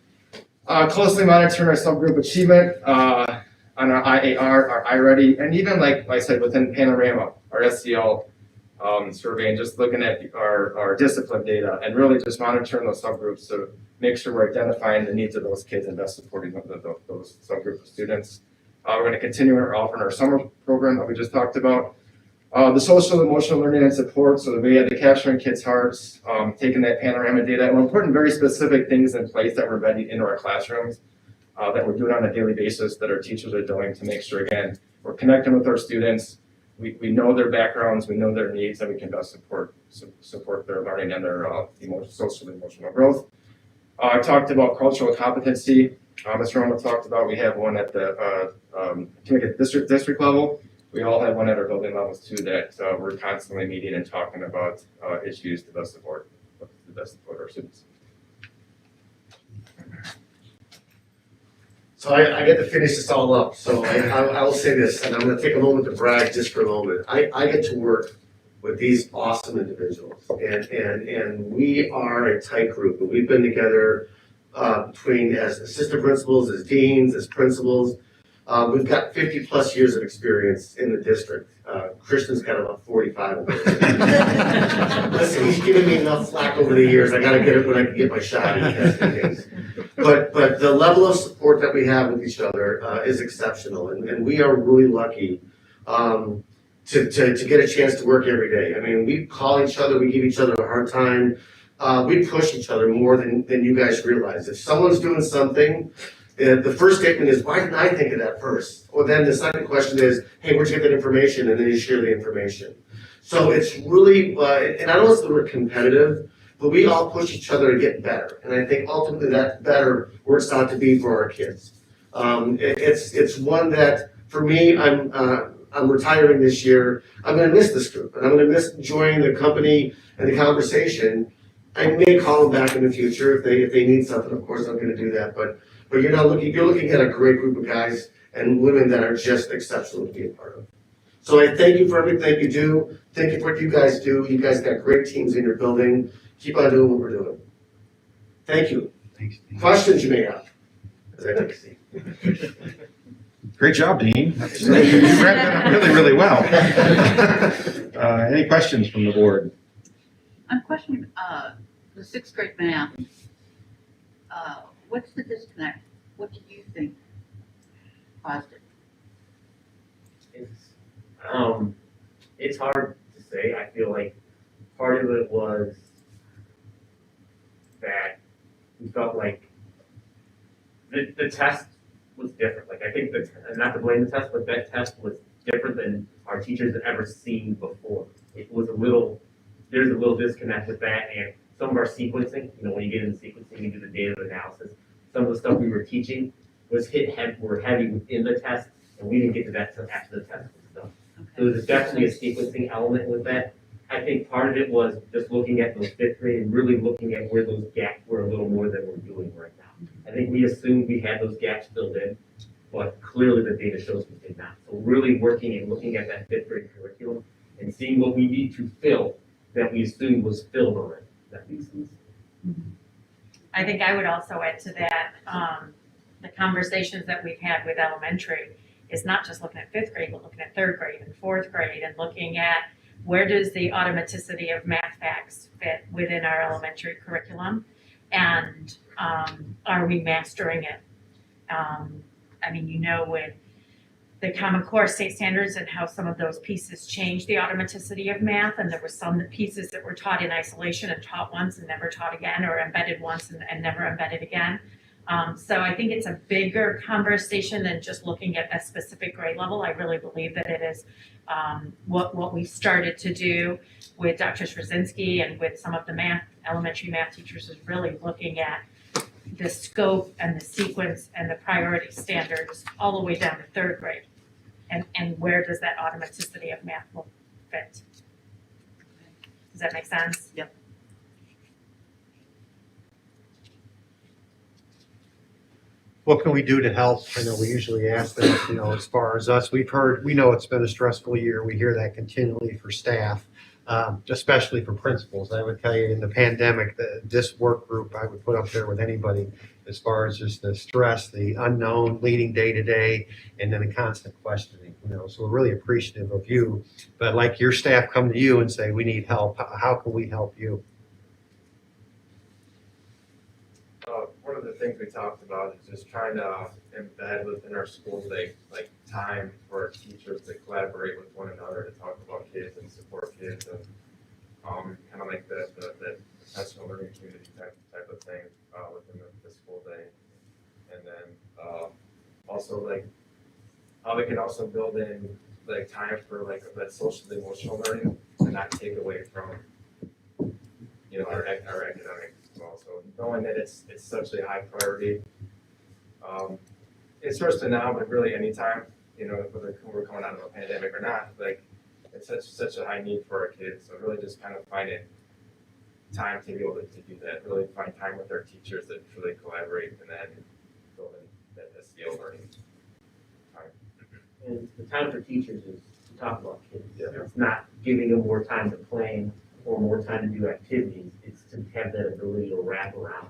Closely monitoring our subgroup achievement on our IAR, our iReady, and even like I said, within Panorama, our SEL survey, and just looking at our discipline data and really just monitoring those subgroups to make sure we're identifying the needs of those kids and best supporting those subgroup of students. We're going to continue offering our summer program that we just talked about. The social and emotional learning and support, so we had the Capturing Kids' Hearts, taking that Panorama data, and we're putting very specific things in place that we're embedding into our classrooms, that we're doing on a daily basis, that our teachers are doing to make sure, again, we're connecting with our students, we know their backgrounds, we know their needs, and we can best support their learning and their social and emotional growth. I talked about cultural competency. Mr. Roma talked about, we have one at the district level. We all have one at our building levels too that we're constantly meeting and talking about issues to best support our students. So I get to finish this all up. So I will say this, and I'm going to take a moment to brag just for a moment. I get to work with these awesome individuals, and we are a tight group, and we've been together between as assistant principals, as deans, as principals. We've got 50 plus years of experience in the district. Christian's got about 45 of those. Listen, he's given me enough flack over the years. I got to get it when I can get my shot in. But the level of support that we have with each other is exceptional, and we are really lucky to get a chance to work every day. I mean, we call each other, we give each other a hard time. We push each other more than you guys realize. If someone's doing something, the first statement is, why didn't I think of that first? Or then the second question is, hey, where'd you get that information? And then you share the information. So it's really, and I don't know if the word competitive, but we all push each other to get better. And I think ultimately that better works out to be for our kids. It's one that, for me, I'm retiring this year. I'm going to miss this group, and I'm going to miss joining the company and the conversation. I may call them back in the future if they need something. Of course, I'm going to do that. But you're looking at a great group of guys and women that are just exceptional to be a part of. So I thank you for everything you do. Thank you for what you guys do. You guys got great teams in your building. Keep on doing what we're doing. Thank you. Thanks. Questions you may have, as I can see. Great job, Dean. You wrapped that up really, really well. Any questions from the board? I'm questioning the 6th grade math. What's the disconnect? What do you think caused it? It's hard to say. I feel like part of it was that we felt like the test was different. Like I think not to blame the test, but that test was different than our teachers had ever seen before. It was there's a little disconnect with that, and some of our sequencing, when you get into sequencing, you do the data analysis. Some of the stuff we were teaching was were heavy within the test, and we didn't get to that until after the test was done. Okay. So there's definitely a sequencing element with that. I think part of it was just looking at those 5th grade and really looking at where those gaps were a little more than we're doing right now. I think we assumed we had those gaps filled in, but clearly the data shows we did not. So really working and looking at that 5th grade curriculum and seeing what we need to fill that we assumed was filled already. That makes sense. I think I would also add to that, the conversations that we've had with elementary is not just looking at 5th grade, but looking at 3rd grade and 4th grade and looking at where does the automaticity of math facts fit within our elementary curriculum? And are we mastering it? I mean, you know, with the Common Core state standards and how some of those pieces change the automaticity of math, and there were some pieces that were taught in isolation and taught once and never taught again, or embedded once and never embedded again. So I think it's a bigger conversation than just looking at a specific grade level. I really believe that it is what we started to do with Dr. Straczynski and with some of the elementary math teachers is really looking at the scope and the sequence and the priority standards all the way down to third grade. And where does that automaticity of math fit? Does that make sense? Yep. What can we do to help? I know we usually ask that, you know, as far as us, we know it's been a stressful year. We hear that continually for staff, especially for principals. I would tell you in the pandemic, this work group, I would put up there with anybody as far as just the stress, the unknown leading day to day, and then the constant questioning, you know, so we're really appreciative of you. But like your staff come to you and say, we need help. How can we help you? One of the things we talked about is just trying to embed within our schools like time for teachers to collaborate with one another to talk about kids and support kids and kind of like the professional learning community type of thing within the school day. And then also like how we can also build in like time for like that social emotional learning and not take away from, you know, our academic. So knowing that it's such a high priority, it starts to now, but really anytime, you know, whether we're coming out of a pandemic or not, like it's such a high need for our kids. So really just kind of finding time to be able to do that, really find time with our teachers that really collaborate and then building that SEL learning time. And the time for teachers is to talk about kids. Yeah. It's not giving them more time to plan or more time to do activities. It's to have that ability to wrap around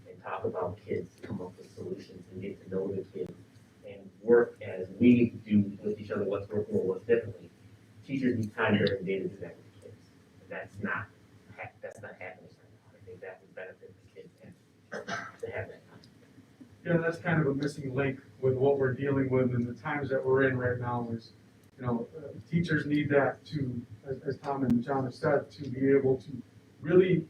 and talk about kids, come up with solutions and get to know the kids and work as we do with each other, what's working or what's differently. Teachers need time during the day to do that with the kids. And that's not happening right now. I think that would benefit the kids and to have that time. Yeah, that's kind of a missing link with what we're dealing with and the times that we're in right now is, you know, teachers need that to, as Tom and John have said, to be able to really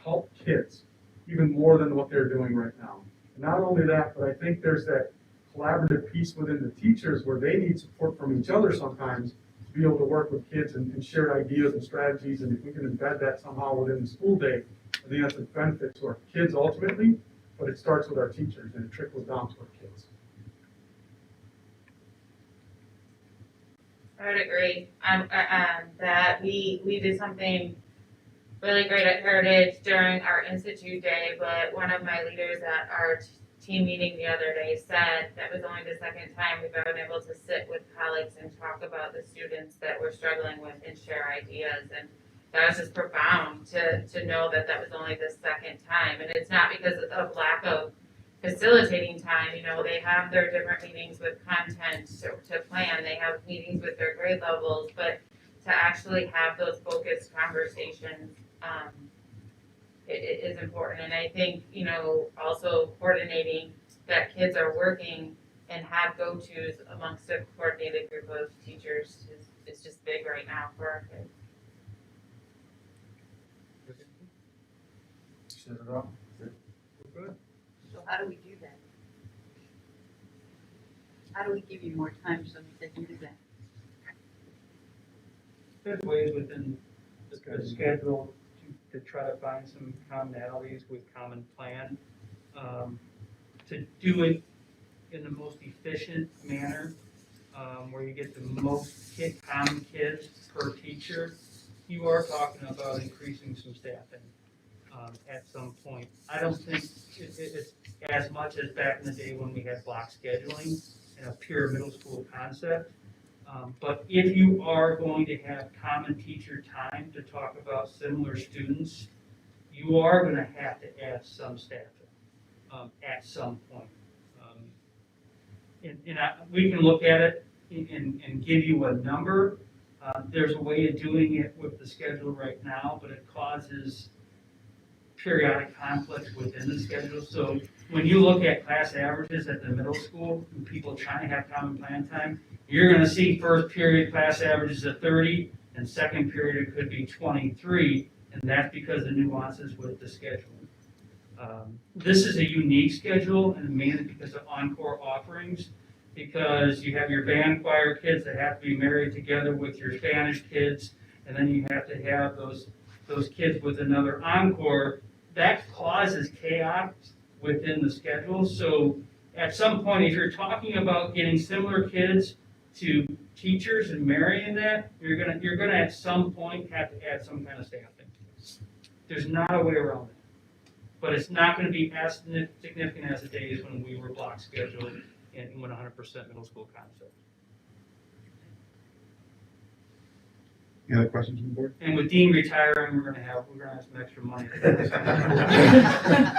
help kids even more than what they're doing right now. And not only that, but I think there's that collaborative piece within the teachers where they need support from each other sometimes to be able to work with kids and share ideas and strategies. And if we can embed that somehow within the school day, I think that's a benefit to our kids ultimately, but it starts with our teachers and it trickles down to our kids. I would agree that we did something really great at Heritage during our Institute Day, but one of my leaders at our team meeting the other day said that was only the second time we've been able to sit with colleagues and talk about the students that we're struggling with and share ideas. And that was just profound to know that that was only the second time. And it's not because of lack of facilitating time. You know, they have their different meetings with content to plan. They have meetings with their grade levels, but to actually have those focused conversations it is important. And I think, you know, also coordinating that kids are working and have go-tos amongst a coordinated group of teachers is just big right now for our kids. Set it up. Good. So how do we do that? How do we give you more time so that you do that? There's ways within the schedule to try to find some commonalities with common plan. To do it in the most efficient manner, where you get the most common kids per teacher, you are talking about increasing some staffing at some point. I don't think it's as much as back in the day when we had block scheduling and a pure middle school concept. But if you are going to have common teacher time to talk about similar students, you are going to have to add some staffing at some point. We can look at it and give you a number, There's a way of doing it with the schedule right now, but it causes periodic conflicts within the schedule. So when you look at class averages at the middle school, and people trying to have common plan time, you're gonna see first period class averages of 30, and second period it could be 23, and that's because of the nuances with the schedule. This is a unique schedule, and mainly because of encore offerings, because you have your band choir kids that have to be married together with your Spanish kids, and then you have to have those kids with another encore. That causes chaos within the schedule. So at some point, if you're talking about getting similar kids to teachers and marrying that, you're gonna at some point have to add some kind of staffing. There's not a way around it. But it's not gonna be as significant as the days when we were block scheduled and went 100% middle school concept. Any other questions from the board? And with Dean retiring, we're gonna have some extra money.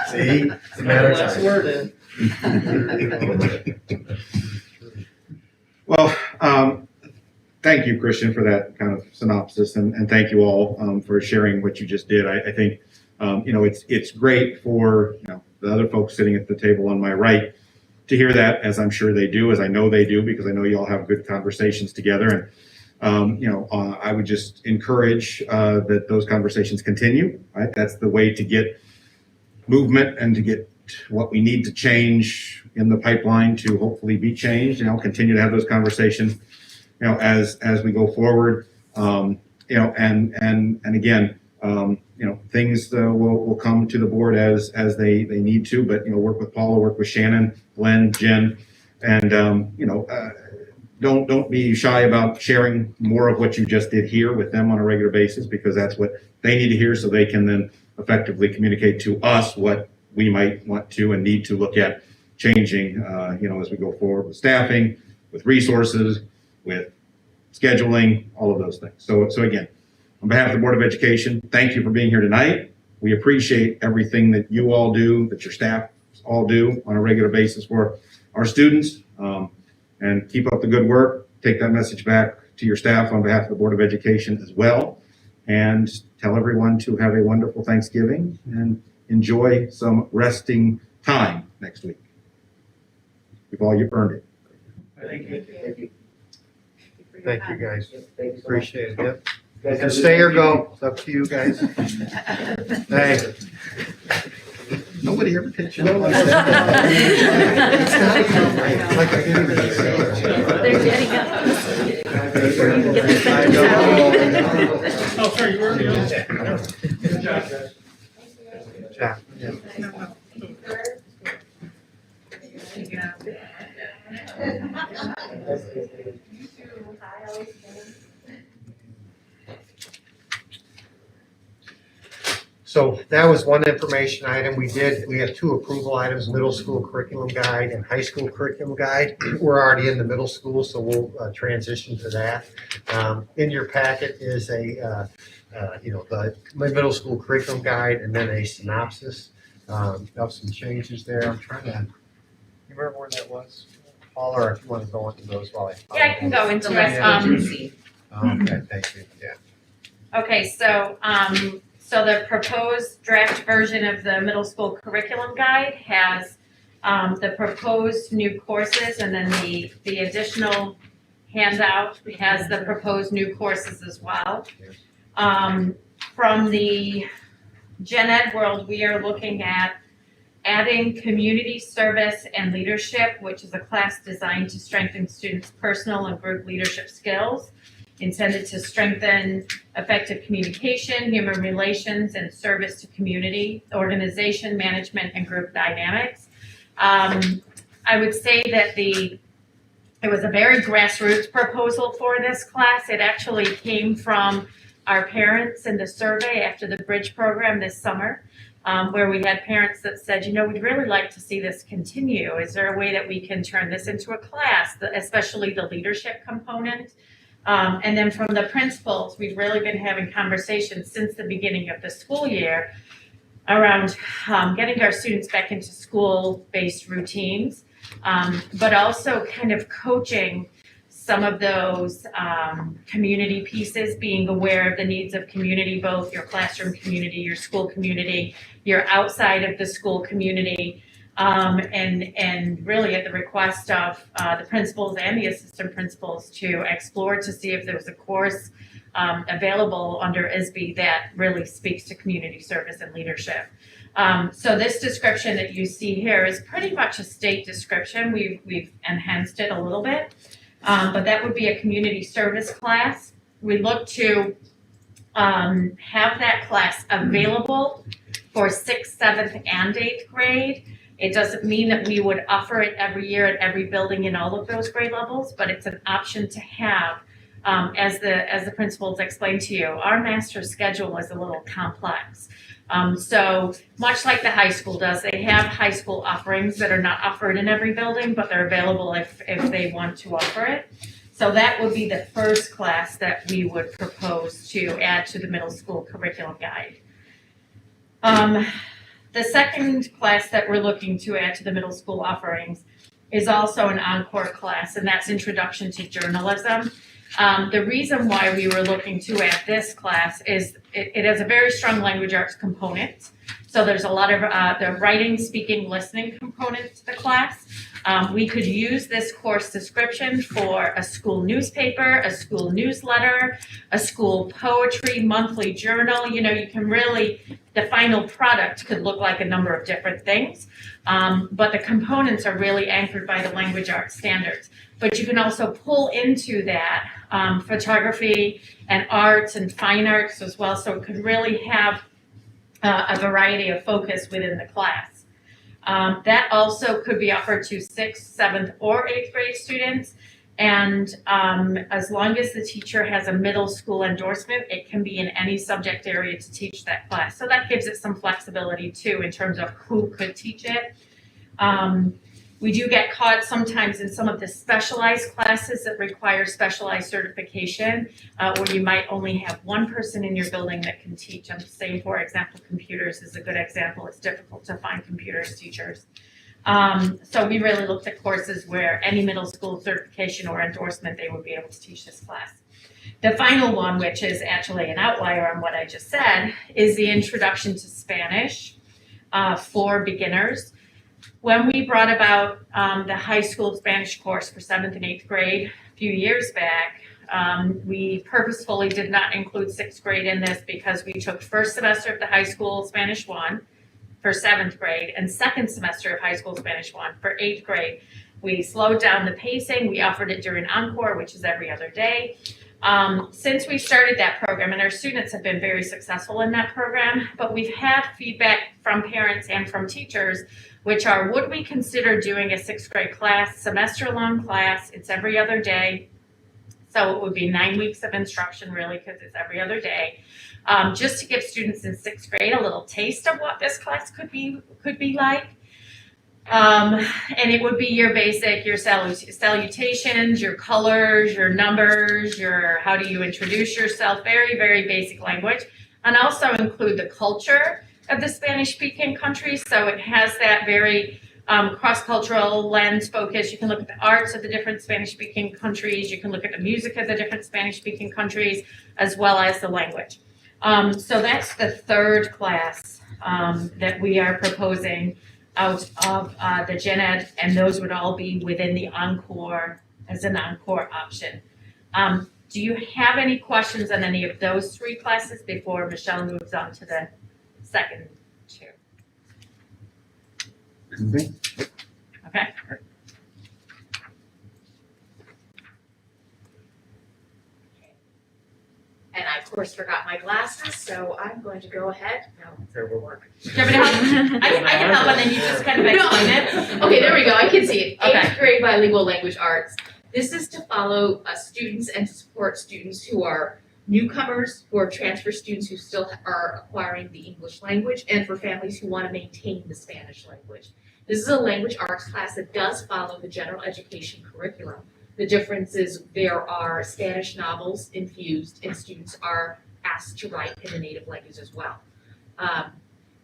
See, it's a matter of time. Well, thank you, Christian, for that kind of synopsis, and thank you all for sharing what you just did. I think it's great for the other folks sitting at the table on my right to hear that, as I'm sure they do, as I know they do, because I know you all have good conversations together. And I would just encourage that those conversations continue. Right, that's the way to get movement and to get what we need to change in the pipeline to hopefully be changed. Continue to have those conversations. As we go forward. And again. Things will come to the board as they need to, but, work with Paula, work with Shannon, Glenn, Jen, and, don't be shy about sharing more of what you just did here with them on a regular basis, because that's what they need to hear, so they can then effectively communicate to us what we might want to and need to look at changing, as we go forward with staffing, with resources, with scheduling, all of those things. So again, on behalf of the Board of Education, thank you for being here tonight. We appreciate everything that you all do, that your staff all do on a regular basis for our students. And keep up the good work. Take that message back to your staff on behalf of the Board of Education as well. And tell everyone to have a wonderful Thanksgiving and enjoy some resting time next week. You've earned it. Thank you. Thank you. Thank you, guys. Thank you so much. Appreciate it, yep. You can stay or go, it's up to you guys. Hey. Nobody ever pitched in. They're getting up. Oh, sorry, you were already on. Good job, guys. Good job. Yeah. So that was one information item. We have two approval items, middle school curriculum guide and high school curriculum guide. We're already in the middle school, so we'll transition to that. In your packet is the middle school curriculum guide and then a synopsis of some changes there. I'm trying to, you remember where that was? Paul, or if you want to go into those while I. Yeah, I can go into it. Okay, thank you, yeah. Okay, so the proposed draft version of the middle school curriculum guide has the proposed new courses, and then the additional handout has the proposed new courses as well. From the Gen Ed world, we are looking at adding community service and leadership, which is a class designed to strengthen students' personal and group leadership skills, intended to strengthen effective communication, human relations, and service to community, organization, management, and group dynamics. I would say that it was a very grassroots proposal for this class. It actually came from our parents in the survey after the Bridge program this summer, where we had parents that said, we'd really like to see this continue. Is there a way that we can turn this into a class, especially the leadership component? And then from the principals, we've really been having conversations since the beginning of the school year around getting our students back into school-based routines, but also kind of coaching some of those community pieces, being aware of the needs of community, both your classroom community, your school community, your outside of the school community, and really at the request of the principals and the assistant principals to explore to see if there was a course available under ISB that really speaks to community service and leadership. So this description that you see here is pretty much a state description. We've enhanced it a little bit, but that would be a community service class. We look to have that class available for 6th, 7th, and 8th grade. It doesn't mean that we would offer it every year at every building in all of those grade levels, but it's an option to have. As the principals explained to you, our master's schedule is a little complex. So much like the high school does, they have high school offerings that are not offered in every building, but they're available if they want to offer it. So that would be the first class that we would propose to add to the middle school curriculum guide. The second class that we're looking to add to the middle school offerings is also an encore class, and that's Introduction to Journalism. The reason why we were looking to add this class is it has a very strong language arts component. So there's a lot of the writing, speaking, listening component to the class. We could use this course description for a school newspaper, a school newsletter, a school poetry, monthly journal. You know, you can really, the final product could look like a number of different things, but the components are really anchored by the language arts standards. But you can also pull into that photography and arts and fine arts as well, so it could really have a variety of focus within the class. That also could be offered to 6th, 7th, or 8th grade students, and as long as the teacher has a middle school endorsement, it can be in any subject area to teach that class. So that gives it some flexibility too in terms of who could teach it. We do get caught sometimes in some of the specialized classes that require specialized certification, where you might only have one person in your building that can teach. I'm saying, for example, computers is a good example. It's difficult to find computers teachers. So we really looked at courses where any middle school certification or endorsement, they would be able to teach this class. The final one, which is actually an outlier on what I just said, is the Introduction to Spanish for beginners. When we brought about the high school Spanish course for 7th and 8th grade a few years back, we purposefully did not include 6th grade in this because we took first semester of the high school Spanish 1 for 7th grade and second semester of high school Spanish 1 for 8th grade. We slowed down the pacing. We offered it during Encore, which is every other day. Since we started that program, and our students have been very successful in that program, but we've had feedback from parents and from teachers, which are, would we consider doing a 6th grade class, semester-long class? It's every other day. So it would be 9 weeks of instruction, really, because it's every other day. Just to give students in 6th grade a little taste of what this class could be like. And it would be your basic, your salutations, your colors, your numbers, your how do you introduce yourself, very, very basic language, and also include the culture of the Spanish-speaking countries. So it has that very cross-cultural lens focus. You can look at the arts of the different Spanish-speaking countries. You can look at the music of the different Spanish-speaking countries, as well as the language. So that's the third class that we are proposing out of the Gen Ed, and those would all be within the Encore as an Encore option. Do you have any questions on any of those three classes before Michelle moves on to the second two? Okay. And I, of course, forgot my glasses, so I'm going to go ahead. No, Fair work. Do you want me to help? I can help, and then you just kind of explain it. Okay, there we go. I can see it. Okay. 8th grade bilingual language arts. This is to follow students and to support students who are newcomers, who are transfer students who still are acquiring the English language, and for families who want to maintain the Spanish language. This is a language arts class that does follow the general education curriculum. The difference is there are Spanish novels infused, and students are asked to write in the native language as well.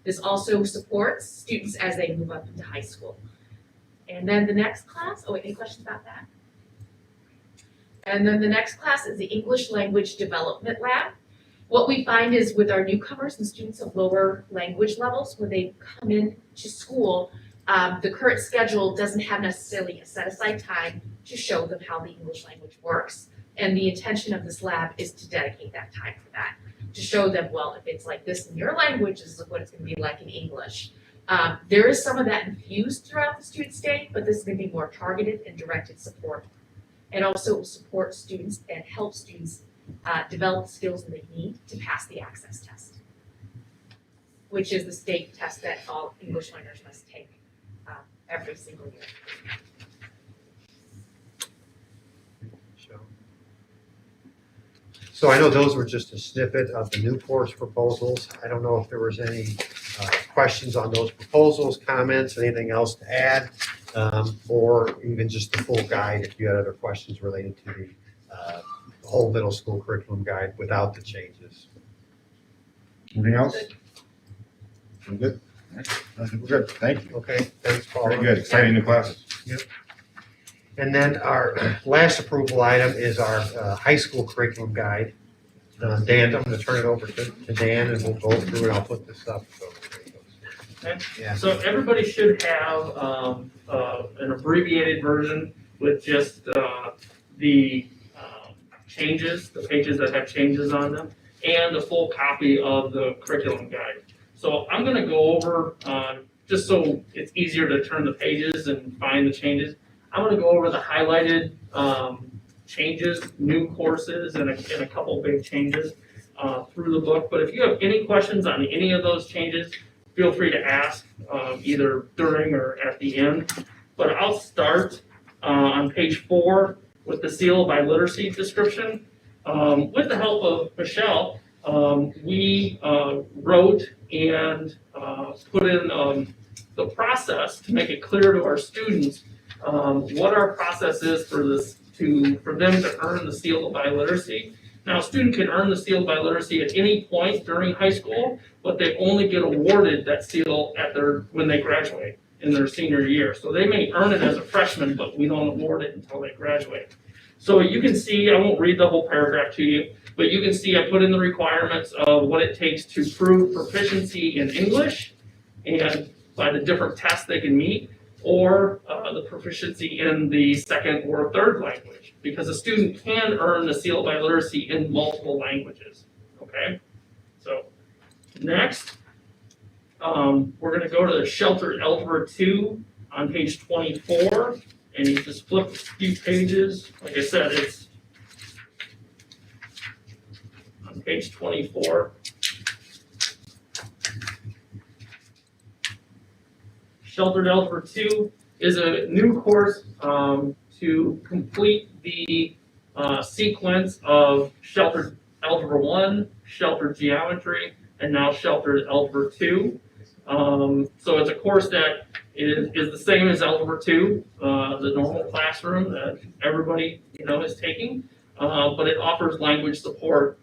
This also supports students as they move up into high school. And then the next class, any questions about that? And then the next class is the English Language Development Lab. What we find is with our newcomers and students of lower language levels, when they come in to school, the current schedule doesn't have necessarily a set aside time to show them how the English language works. And the intention of this lab is to dedicate that time for that, to show them, well, if it's like this in your language, this is what it's gonna be like in English. There is some of that infused throughout the student's day, but this is gonna be more targeted and directed support. And also support students and help students develop the skills that they need to pass the access test, which is the state test that all English learners must take every single year. So I know those were just a snippet of the new course proposals. I don't know if there was any questions on those proposals, comments, anything else to add, or even just the full guide if you had other questions related to the whole middle school curriculum guide without the changes. Anything else? I'm good. I think we're good. Thank you. Okay, thanks, Paul. Very good. Exciting new classes. Yep. And then our last approval item is our high school curriculum guide. Dan, I'm gonna turn it over to Dan and we'll go through it. I'll put this up. So, Okay. yeah. So everybody should have an abbreviated version with just the changes, the pages that have changes on them, and a full copy of the curriculum guide. So I'm gonna go over, just so it's easier to turn the pages and find the changes, I'm gonna go over the highlighted changes, new courses, and a couple big changes through the book. But if you have any questions on any of those changes, feel free to ask either during or at the end. But I'll start on page 4 with the seal by literacy description. With the help of Michelle, we wrote and put in the process to make it clear to our students what our process is for them to earn the seal of biliteracy. Now, a student can earn the seal of biliteracy at any point during high school, but they only get awarded that seal when they graduate in their senior year. So they may earn it as a freshman, but we don't award it until they graduate. So you can see, I won't read the whole paragraph to you, but you can see I put in the requirements of what it takes to prove proficiency in English and by the different tests they can meet, or the proficiency in the second or third language, because a student can earn the seal of biliteracy in multiple languages, okay? So next, we're gonna go to the Sheltered Algebra 2 on page 24, and you just flip a few pages. Like I said, it's on page 24. Sheltered Algebra 2 is a new course to complete the sequence of Sheltered Algebra 1, Sheltered Geometry, and now Sheltered Algebra 2. So it's a course that is the same as Algebra 2, the normal classroom that everybody is taking, but it offers language support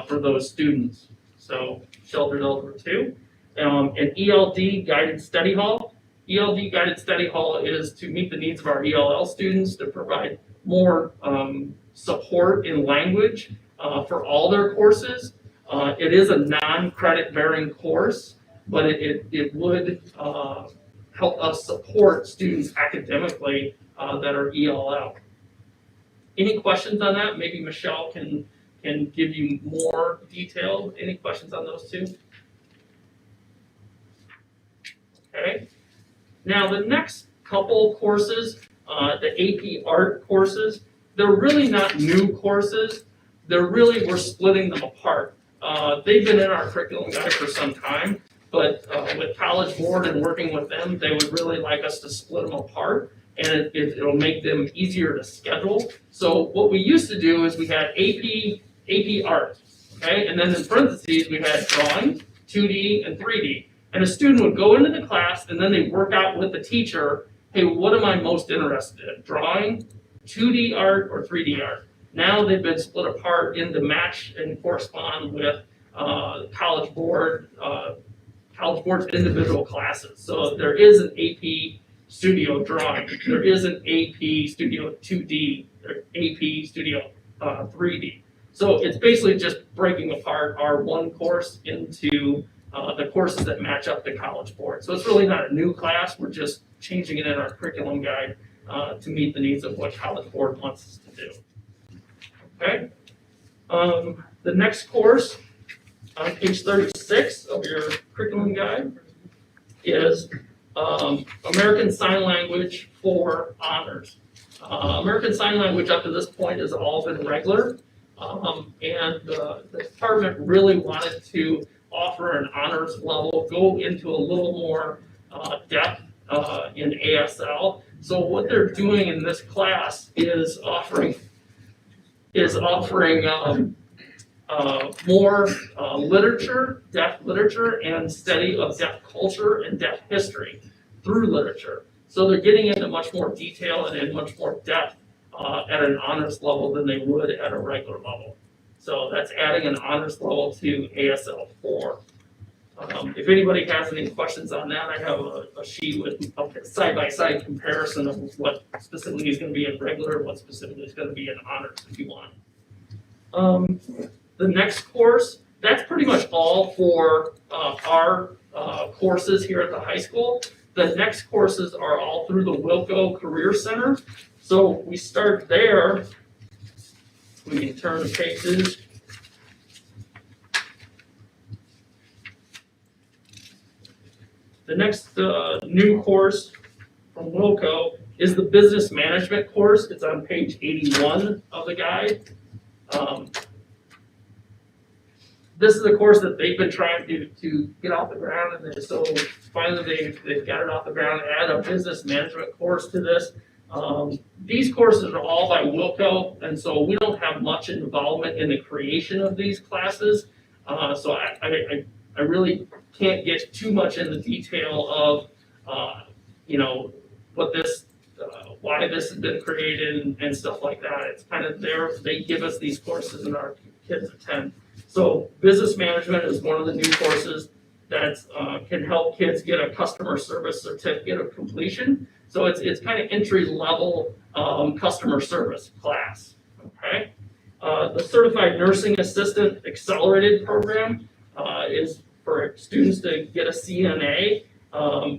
for those students. So Sheltered Algebra 2. An ELD Guided Study Hall. ELD Guided Study Hall is to meet the needs of our ELL students, to provide more support in language for all their courses. It is a non-credit bearing course, but it would help us support students academically that are ELL. Any questions on that? Maybe Michelle can give you more detail. Any questions on those two? Okay. Now, the next couple courses, the AP Art courses, they're really not new courses. We're splitting them apart. They've been in our curriculum guide for some time, but with College Board and working with them, they would really like us to split them apart, and it'll make them easier to schedule. So what we used to do is we had AP Art, okay? And then in parentheses, we had drawing, 2D, and 3D. And a student would go into the class and then they work out with the teacher, hey, what am I most interested in? Drawing, 2D art, or 3D art? Now they've been split apart into match and correspond with College Board's individual classes. So there is an AP Studio Drawing. There is an AP Studio 2D their AP Studio 3D. So it's basically just breaking apart our one course into the courses that match up to College Board. So it's really not a new class, we're just changing it in our curriculum guide to meet the needs of what College Board wants us to do. Okay? The next course on page 36 of your curriculum guide is American Sign Language for honors. American Sign Language up to this point has all been regular, and the department really wanted to offer an honors level, go into a little more depth in ASL. So what they're doing in this class is offering more literature, deaf literature, and study of deaf culture and deaf history through literature. So they're getting into much more detail and in much more depth at an honors level than they would at a regular level. So that's adding an honors level to ASL 4. If anybody has any questions on that, I have a sheet with a side-by-side comparison of what specifically is going to be in regular and what specifically is going to be in honors if you want. The next course, that's pretty much all for our courses here at the high school. The next courses are all through the Wilco Career Center. So we start there. We can turn the pages. The next new course from Wilco is the Business Management course. It's on page 81 of the guide. This is a course that they've been trying to get off the ground, and so finally they've got it off the ground. Add a business management course to this. These courses are all by Wilco, and so we don't have much involvement in the creation of these classes. So I really can't get too much in the detail of what this, why this has been created and stuff like that. It's kind of they give us these courses and our kids attend. So business management is one of the new courses that can help kids get a customer service certificate of completion. So it's kind of entry level customer service class. Okay, the Certified Nursing Assistant Accelerated Program is for students to get a CNA.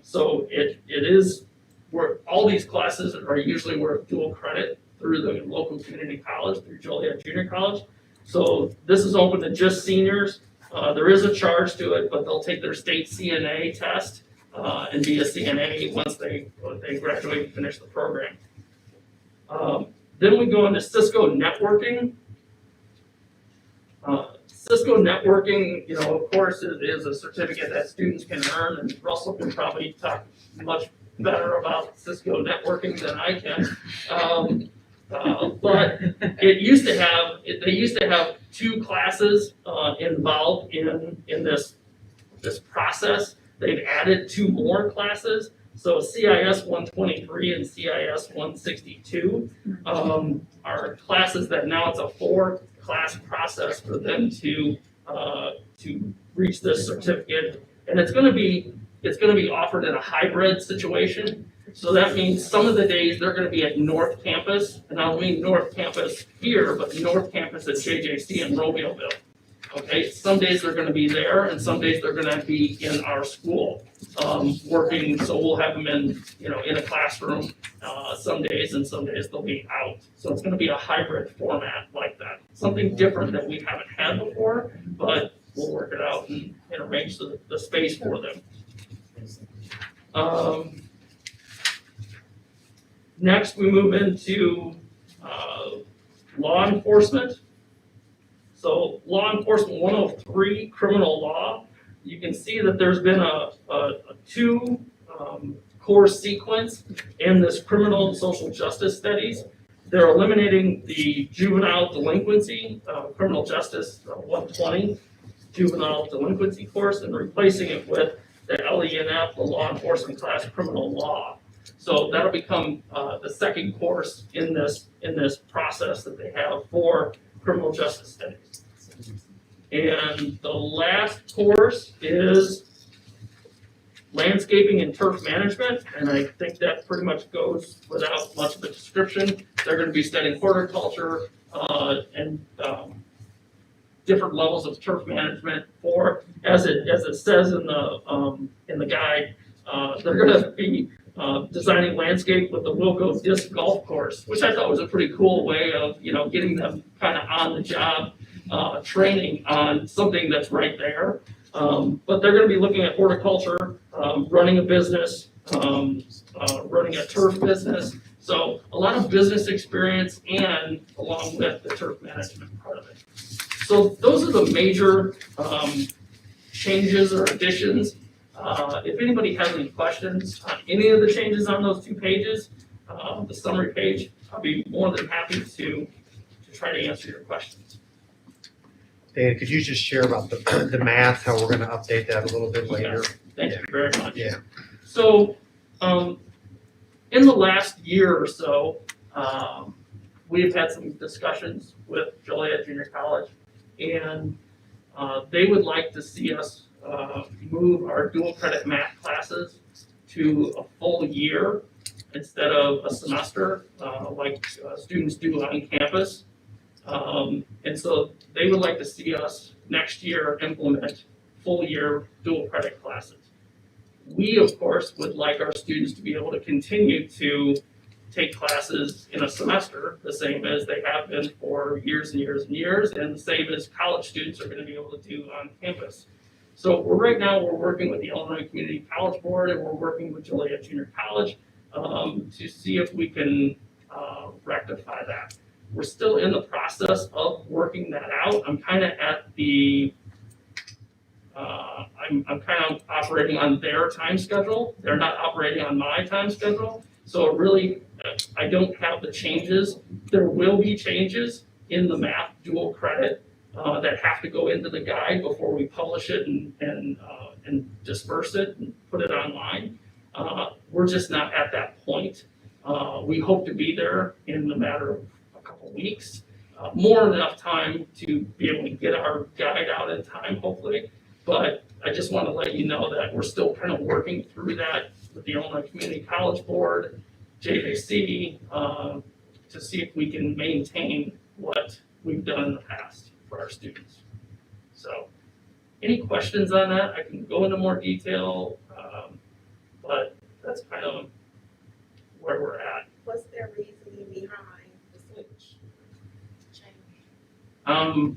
So it is where all these classes are usually worth dual credit through the local community college, through Joliet Junior College. So this is open to just seniors. There is a charge to it, but they'll take their state CNA test and be a CNA once they graduate and finish the program. Then we go into Cisco Networking. Cisco Networking, of course, is a certificate that students can earn, and Russell can probably talk much better about Cisco Networking than I can. But they used to have 2 classes involved in this process. They've added 2 more classes. So CIS 123 and CIS 162 are classes that now it's a 4-class process for them to reach this certificate, and it's going to be offered in a hybrid situation. So that means some of the days they're going to be at North Campus, and I don't mean North Campus here, but North Campus at JJC in Romeoville. Okay, some days they're going to be there, and some days they're going to be in our school working. So we'll have them in a classroom some days, and some days they'll be out. So it's going to be a hybrid format like that. Something different that we haven't had before, but we'll work it out and arrange the space for them. Next, we move into law enforcement. So law enforcement 103, criminal law. You can see that there's been a 2 course sequence in this criminal and social justice studies. They're eliminating the juvenile delinquency, criminal justice 120 juvenile delinquency course, and replacing it with the LENF, the law enforcement class, criminal law. So that'll become the second course in this process that they have for criminal justice studies. And the last course is landscaping and turf management, and I think that pretty much goes without much of a description. They're gonna be studying horticulture, and different levels of turf management for, as it says in the guide, they're gonna be designing landscape with the Wilco disc golf course, which I thought was a pretty cool way of, getting them kind of on the job, training on something that's right there. But they're gonna be looking at horticulture, running a business, running a turf business. So a lot of business experience and along with the turf management part of it. So those are the major changes or additions. If anybody has any questions on any of the changes on those 2 pages, the summary page, I'll be more than happy to try to answer your questions. Dan, could you just share about the math, how we're gonna update that a little bit later? Thank you very much. Yeah. So, in the last year or so, we've had some discussions with Joliet Junior College, and they would like to see us move our dual credit math classes to a full year instead of a semester, like students do on campus. And so they would like to see us next year implement full year dual credit classes. We, of course, would like our students to be able to continue to take classes in a semester, the same as they have been for years and years and years, and the same as college students are going to be able to do on campus. So right now we're working with the Illinois Community College Board, and we're working with Joliet Junior College to see if we can rectify that. We're still in the process of working that out. I'm kind of at the I'm kind of operating on their time schedule. They're not operating on my time schedule. So really, I don't have the changes. There will be changes in the math dual credit that have to go into the guide before we publish it and disperse it and put it online. We're just not at that point. We hope to be there in the matter of a couple weeks. More than enough time to be able to get our guide out in time, hopefully. But I just want to let you know that we're still kind of working through that with the Illinois Community College Board, JJC, to see if we can maintain what we've done in the past for our students. So, any questions on that? I can go into more detail, but that's kind of where we're at. What's their reasoning behind the switch change?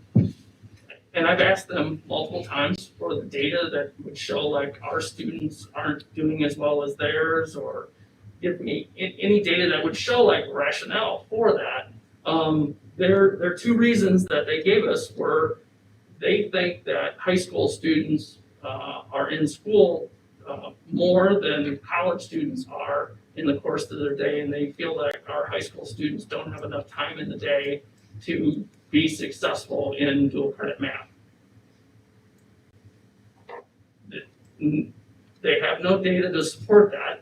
And I've asked them multiple times for the data that would show like our students aren't doing as well as theirs, or give me any data that would show like rationale for that. Their 2 reasons that they gave us were they think that high school students are in school more than college students are in the course of their day, and they feel like our high school students don't have enough time in the day to be successful in dual credit math. They have no data to support that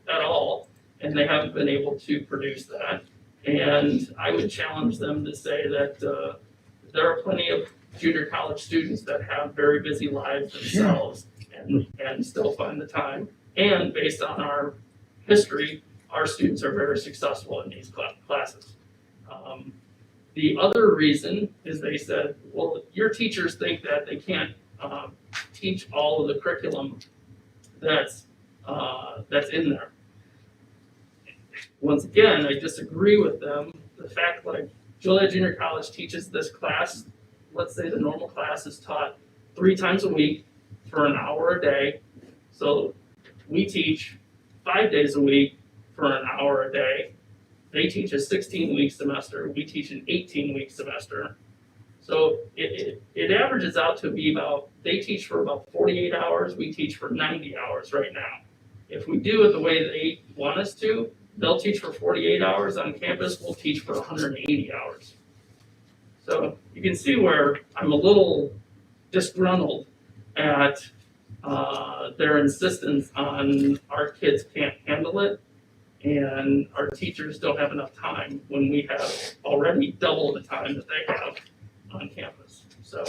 at all, and they haven't been able to produce that. And I would challenge them to say that there are plenty of junior college students that have very busy lives themselves and still find the time. And based on our history, our students are very successful in these classes. The other reason is they said, well, your teachers think that they can't teach all of the curriculum that's in there. Once again, I disagree with them. The fact like Joliet Junior College teaches this class, let's say the normal class is taught 3 times a week for an hour a day. So we teach 5 days a week for an hour a day. They teach a 16-week semester. We teach an 18-week semester. So it averages out to be about, they teach for about 48 hours. We teach for 90 hours right now. If we do it the way they want us to, they'll teach for 48 hours on campus. We'll teach for 180 hours. So you can see where I'm a little disgruntled at their insistence on our kids can't handle it and our teachers don't have enough time when we have already double the time that they have on campus. So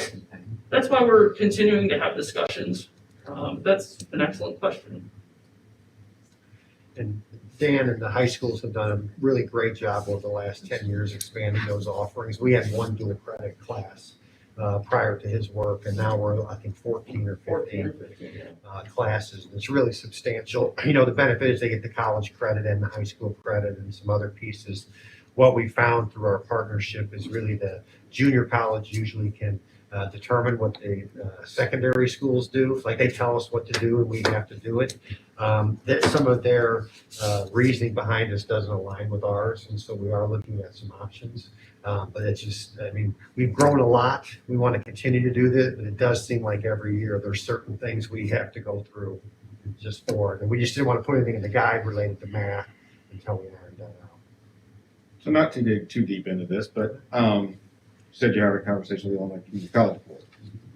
that's why we're continuing to have discussions That's an excellent question. And Dan and the high schools have done a really great job over the last 10 years expanding those offerings. We had one dual credit class prior to his work, and now we're, I think, 14 or 15 classes. And it's really substantial. You know, the benefit is they get the college credit and the high school credit and some other pieces. What we found through our partnership is really the junior college usually can determine what the secondary schools do. Like they tell us what to do and we have to do it. That some of their reasoning behind this doesn't align with ours, and so we are looking at some options. But it's just, I mean, we've grown a lot. We want to continue to do this, but it does seem like every year there's certain things we have to go through just for it. And we just didn't want to put anything in the guide related to math until we ironed that out. So not to dig too deep into this, but you said you had a conversation with the Illinois Community College Board.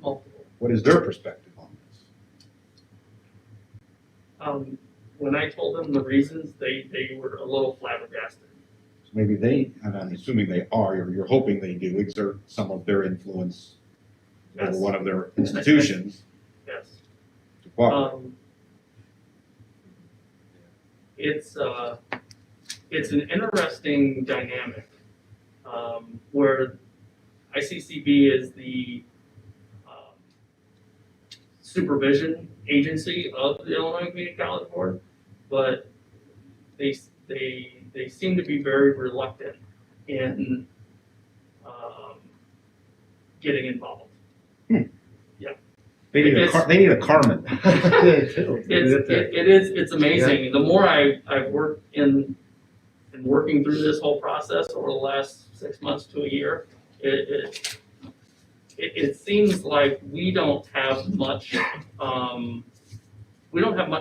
Well, What is their perspective on this? When I told them the reasons, they were a little flabbergasted. So maybe they, and I'm assuming they are, or you're hoping they do, exert some of their influence over Yes. one of their institutions. Yes. To cooperate. It's an interesting dynamic where ICCB is the supervision agency of the Illinois Community College Board, but they seem to be very reluctant in getting involved. Yeah. They need a Carmen. It's amazing. The more I've worked in working through this whole process over the last 6 months to a year, it seems like we don't have much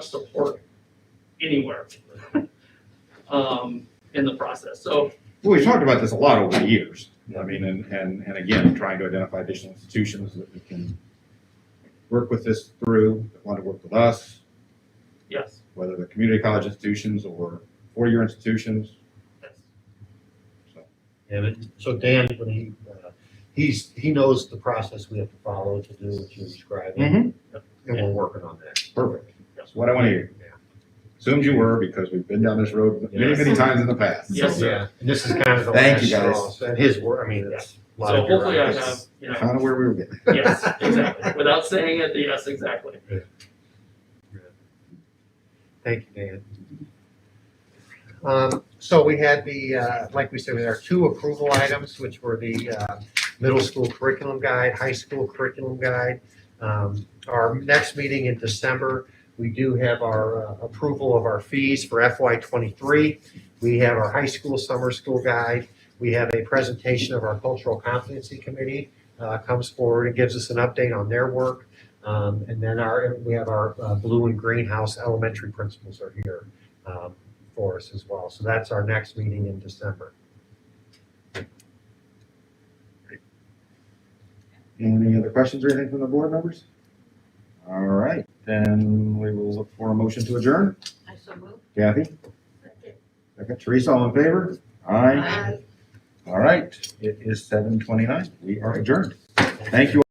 support anywhere in the process. So Well, we've talked about this a lot over the years. I mean, and again, trying to identify additional institutions that we can work with this through, that want to work with us, yes, whether they're community college institutions or four-year institutions. Yeah, but, so Dan, when he knows the process we have to follow to do what you're describing, and we're working on that. Perfect. That's what I want to hear. Assumed you were, because we've been down this road many, many times in the past. Yes, sir. Yeah, and this is kind of the Thank last you, guys. straw. And his work, I mean, it's a lot So of your hopefully I ideas. have, you know. Kind of where we were getting. Yes, exactly. Without saying it, yes, exactly. Thank you, Dan. So we had like we said, we had our two approval items, which were the middle school curriculum guide, high school curriculum guide. Our next meeting in December, we do have our approval of our fees for FY '23. We have our high school summer school guide. We have a presentation of our cultural competency committee comes forward and gives us an update on their work. And then we have our blue and greenhouse elementary principals are here for us as well. So that's our next meeting in December. Any other questions or anything from the board members? All right, then we will look for a motion to adjourn. I so move. Kathy? Second. Teresa, all in favor? Aye. All right, it is 7:29. We are adjourned. Thank you.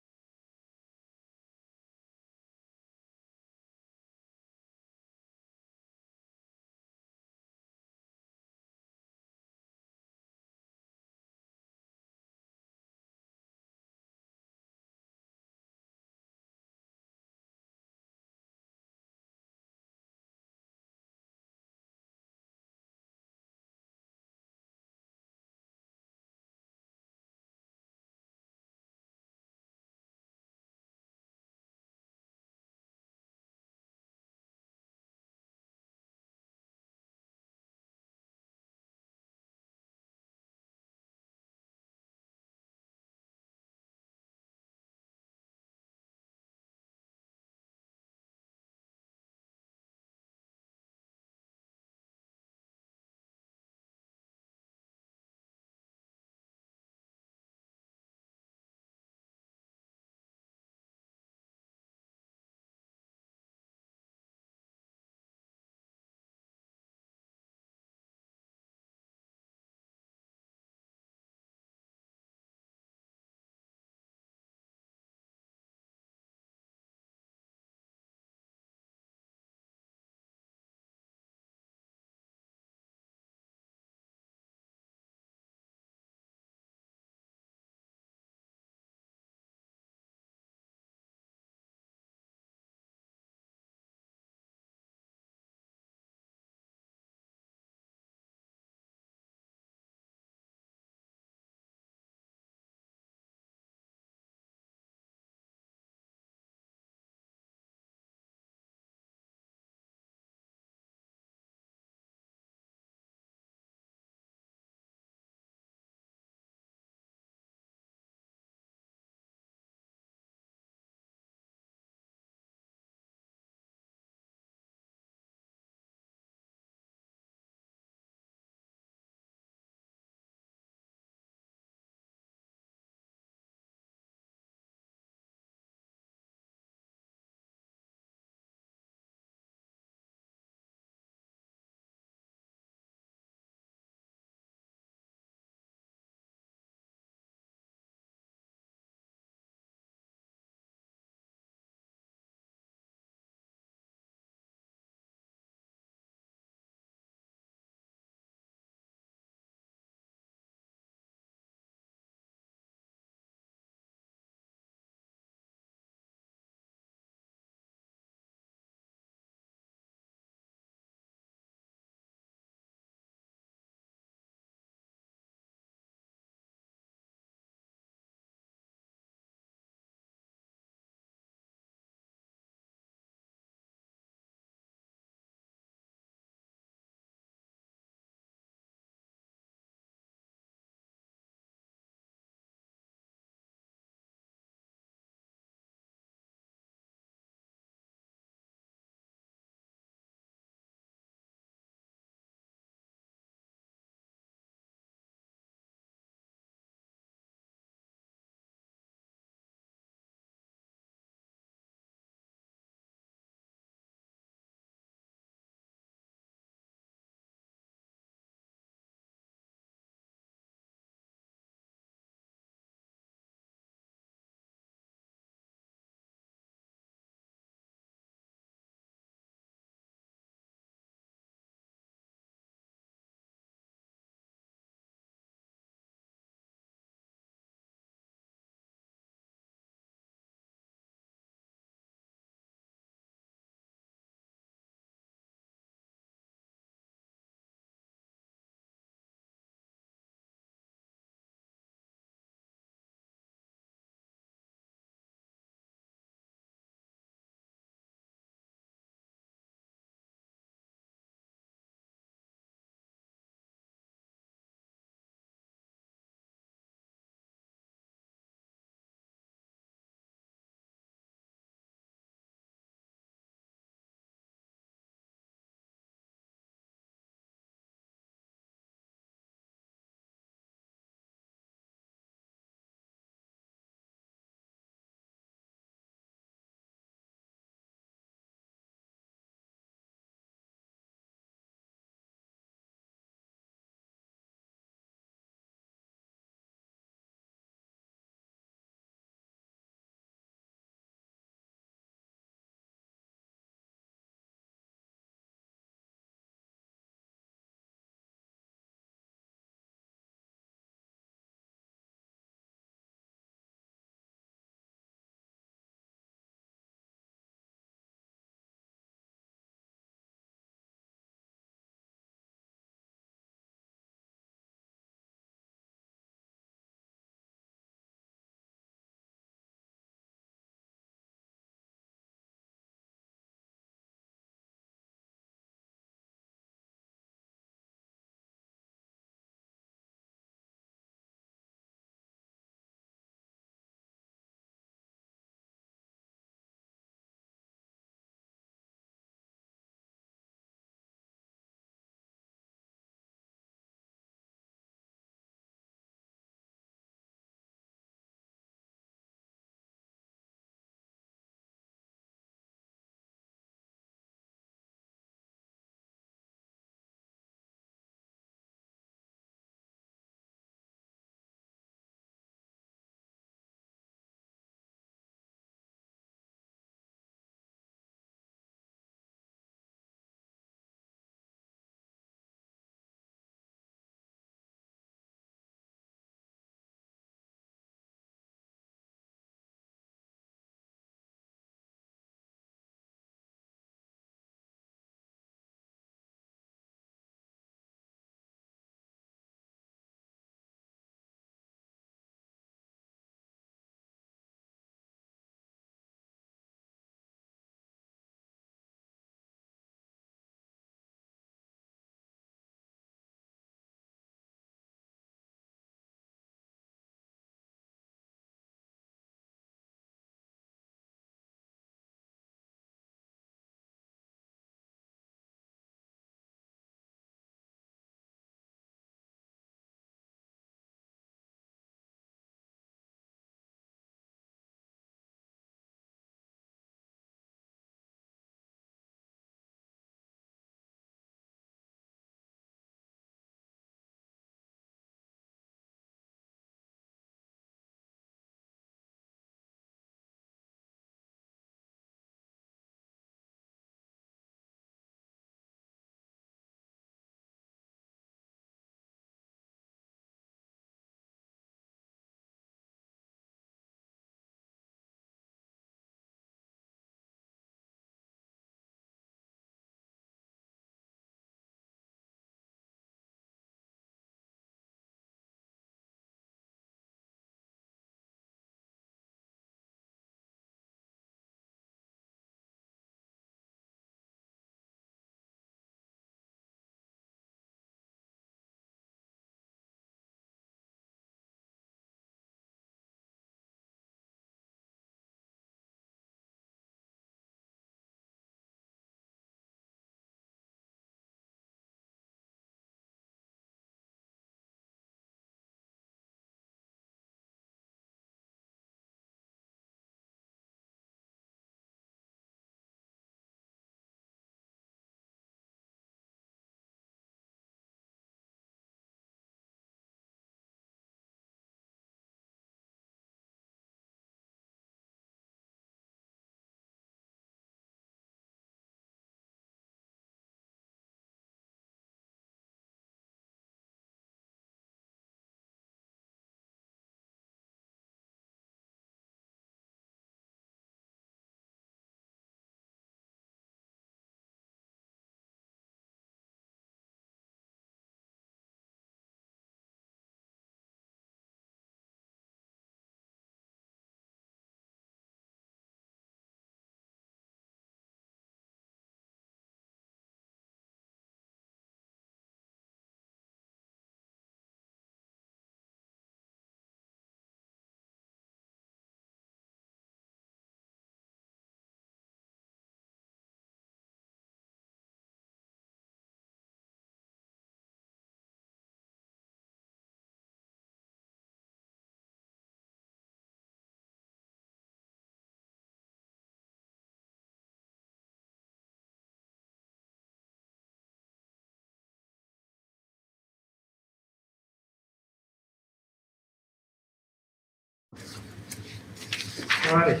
All right,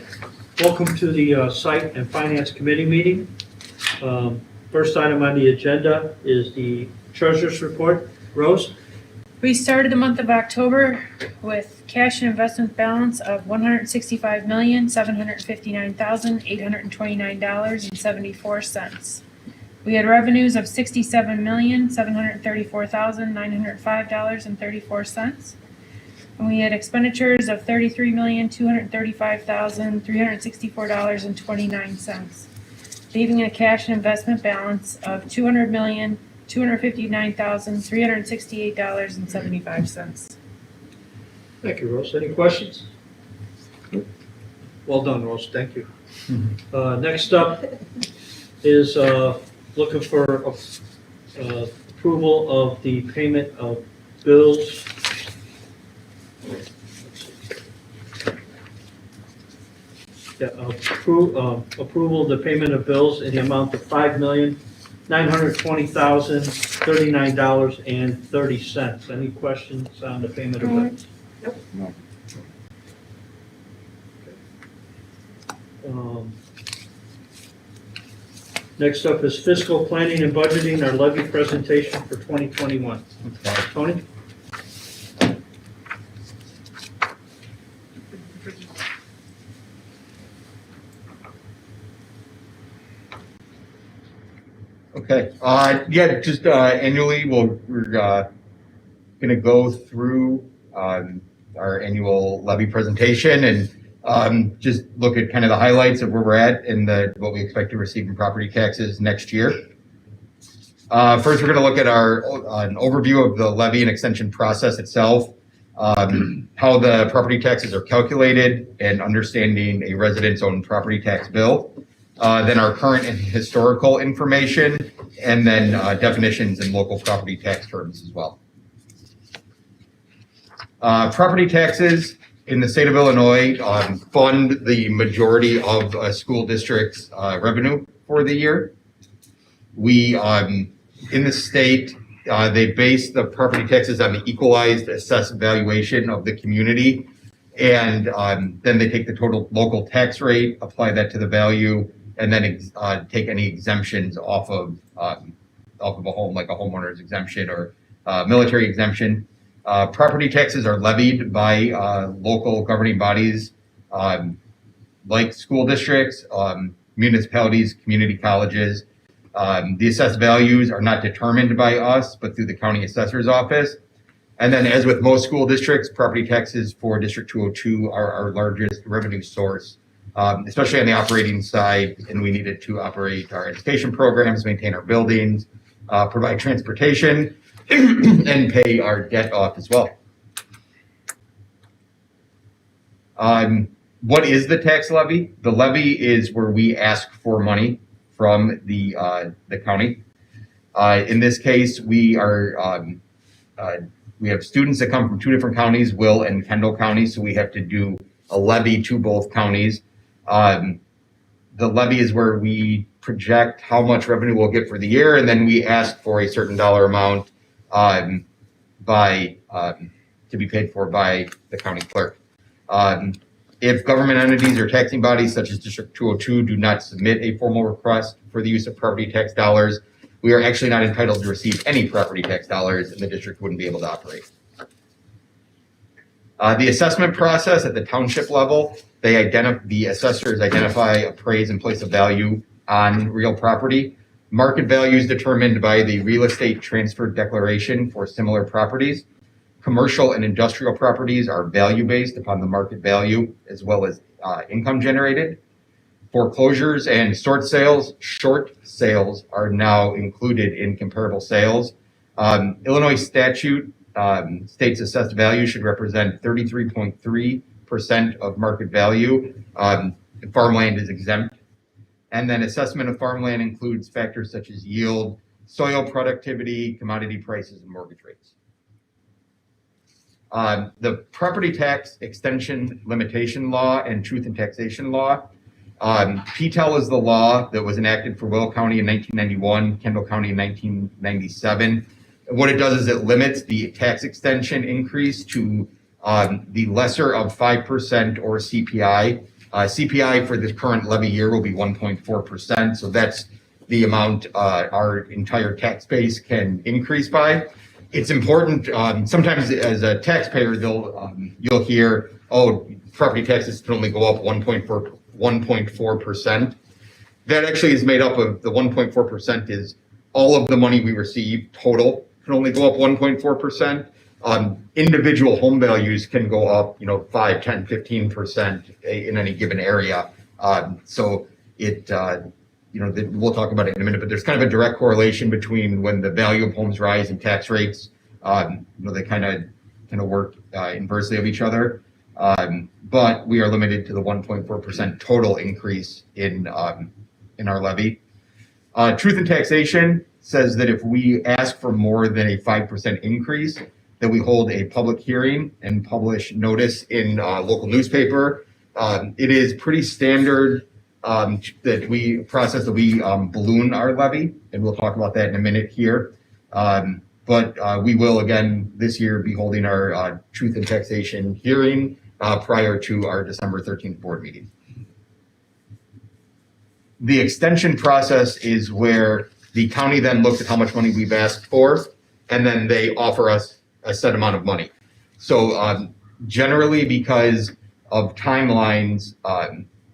welcome to the Site and Finance Committee meeting. First item on the agenda is the Treasurer's Report. Rose? We started the month of October with cash and investment balance of $165,759,829.74. We had revenues of $67,734,905.34. And we had expenditures of $33,235,364.29, leaving a cash and investment balance of $200,259,368.75. Thank you, Rose. Any questions? Well done, Rose. Thank you. Next up is looking for approval of the payment of bills. Yeah, approval of the payment of bills in the amount of $5,920,039.30. Any questions on the payment of bills? Nope. No. Next up is fiscal planning and budgeting, our levy presentation for 2021. Tony? Okay, yeah, just annually, we're gonna go through our annual levy presentation and just look at kind of the highlights of where we're at and what we expect to receive in property taxes next year. First, we're gonna look at an overview of the levy and extension process itself, how the property taxes are calculated, and understanding a resident's own property tax bill. Then our current and historical information, and then definitions in local property tax terms as well. Property taxes in the state of Illinois fund the majority of a school district's revenue for the year. We, in the state, they base the property taxes on the equalized assessed valuation of the community. And then they take the total local tax rate, apply that to the value, and then take any exemptions off of a home, like a homeowner's exemption or military exemption. Property taxes are levied by local governing bodies like school districts, municipalities, community colleges. The assessed values are not determined by us, but through the county assessor's office. And then, as with most school districts, property taxes for District 202 are our largest revenue source, especially on the operating side. And we needed to operate our education programs, maintain our buildings, provide transportation, and pay our debt off as well. What is the tax levy? The levy is where we ask for money from the county. In this case, we have students that come from two different counties, Will and Kendall counties, so we have to do a levy to both counties. The levy is where we project how much revenue we'll get for the year, and then we ask for a certain dollar amount to be paid for by the county clerk. If government entities or taxing bodies such as District 202 do not submit a formal request for the use of property tax dollars, we are actually not entitled to receive any property tax dollars, and the district wouldn't be able to operate. The assessment process at the township level, the assessors identify, appraise, and place a value on real property. Market value is determined by the real estate transfer declaration for similar properties. Commercial and industrial properties are value-based upon the market value as well as income generated. Foreclosures and short sales are now included in comparable sales. Illinois statute states assessed value should represent 33.3% of market value. Farmland is exempt. And then assessment of farmland includes factors such as yield, soil productivity, commodity prices, and mortgage rates. The property tax extension limitation law and truth in taxation law. PTEL is the law that was enacted for Will County in 1991, Kendall County in 1997. What it does is it limits the tax extension increase to the lesser of 5% or CPI. CPI for this current levy year will be 1.4%. So that's the amount our entire tax base can increase by. It's important, sometimes as a taxpayer, you'll hear, oh, property taxes can only go up 1.4%. That actually is made up of the 1.4% is all of the money we receive total can only go up 1.4%. Individual home values can go up, 5, 10, 15% in any given area. So we'll talk about it in a minute, but there's kind of a direct correlation between when the value of homes rise and tax rates. They kind of work inversely of each other. But we are limited to the 1.4% total increase in our levy. Truth in Taxation says that if we ask for more than a 5% increase, that we hold a public hearing and publish notice in a local newspaper. It is pretty standard that we balloon our levy, and we'll talk about that in a minute here. But we will again this year be holding our Truth in Taxation hearing prior to our December 13th board meeting. The extension process is where the county then looks at how much money we've asked for, and then they offer us a set amount of money. So generally, because of timelines,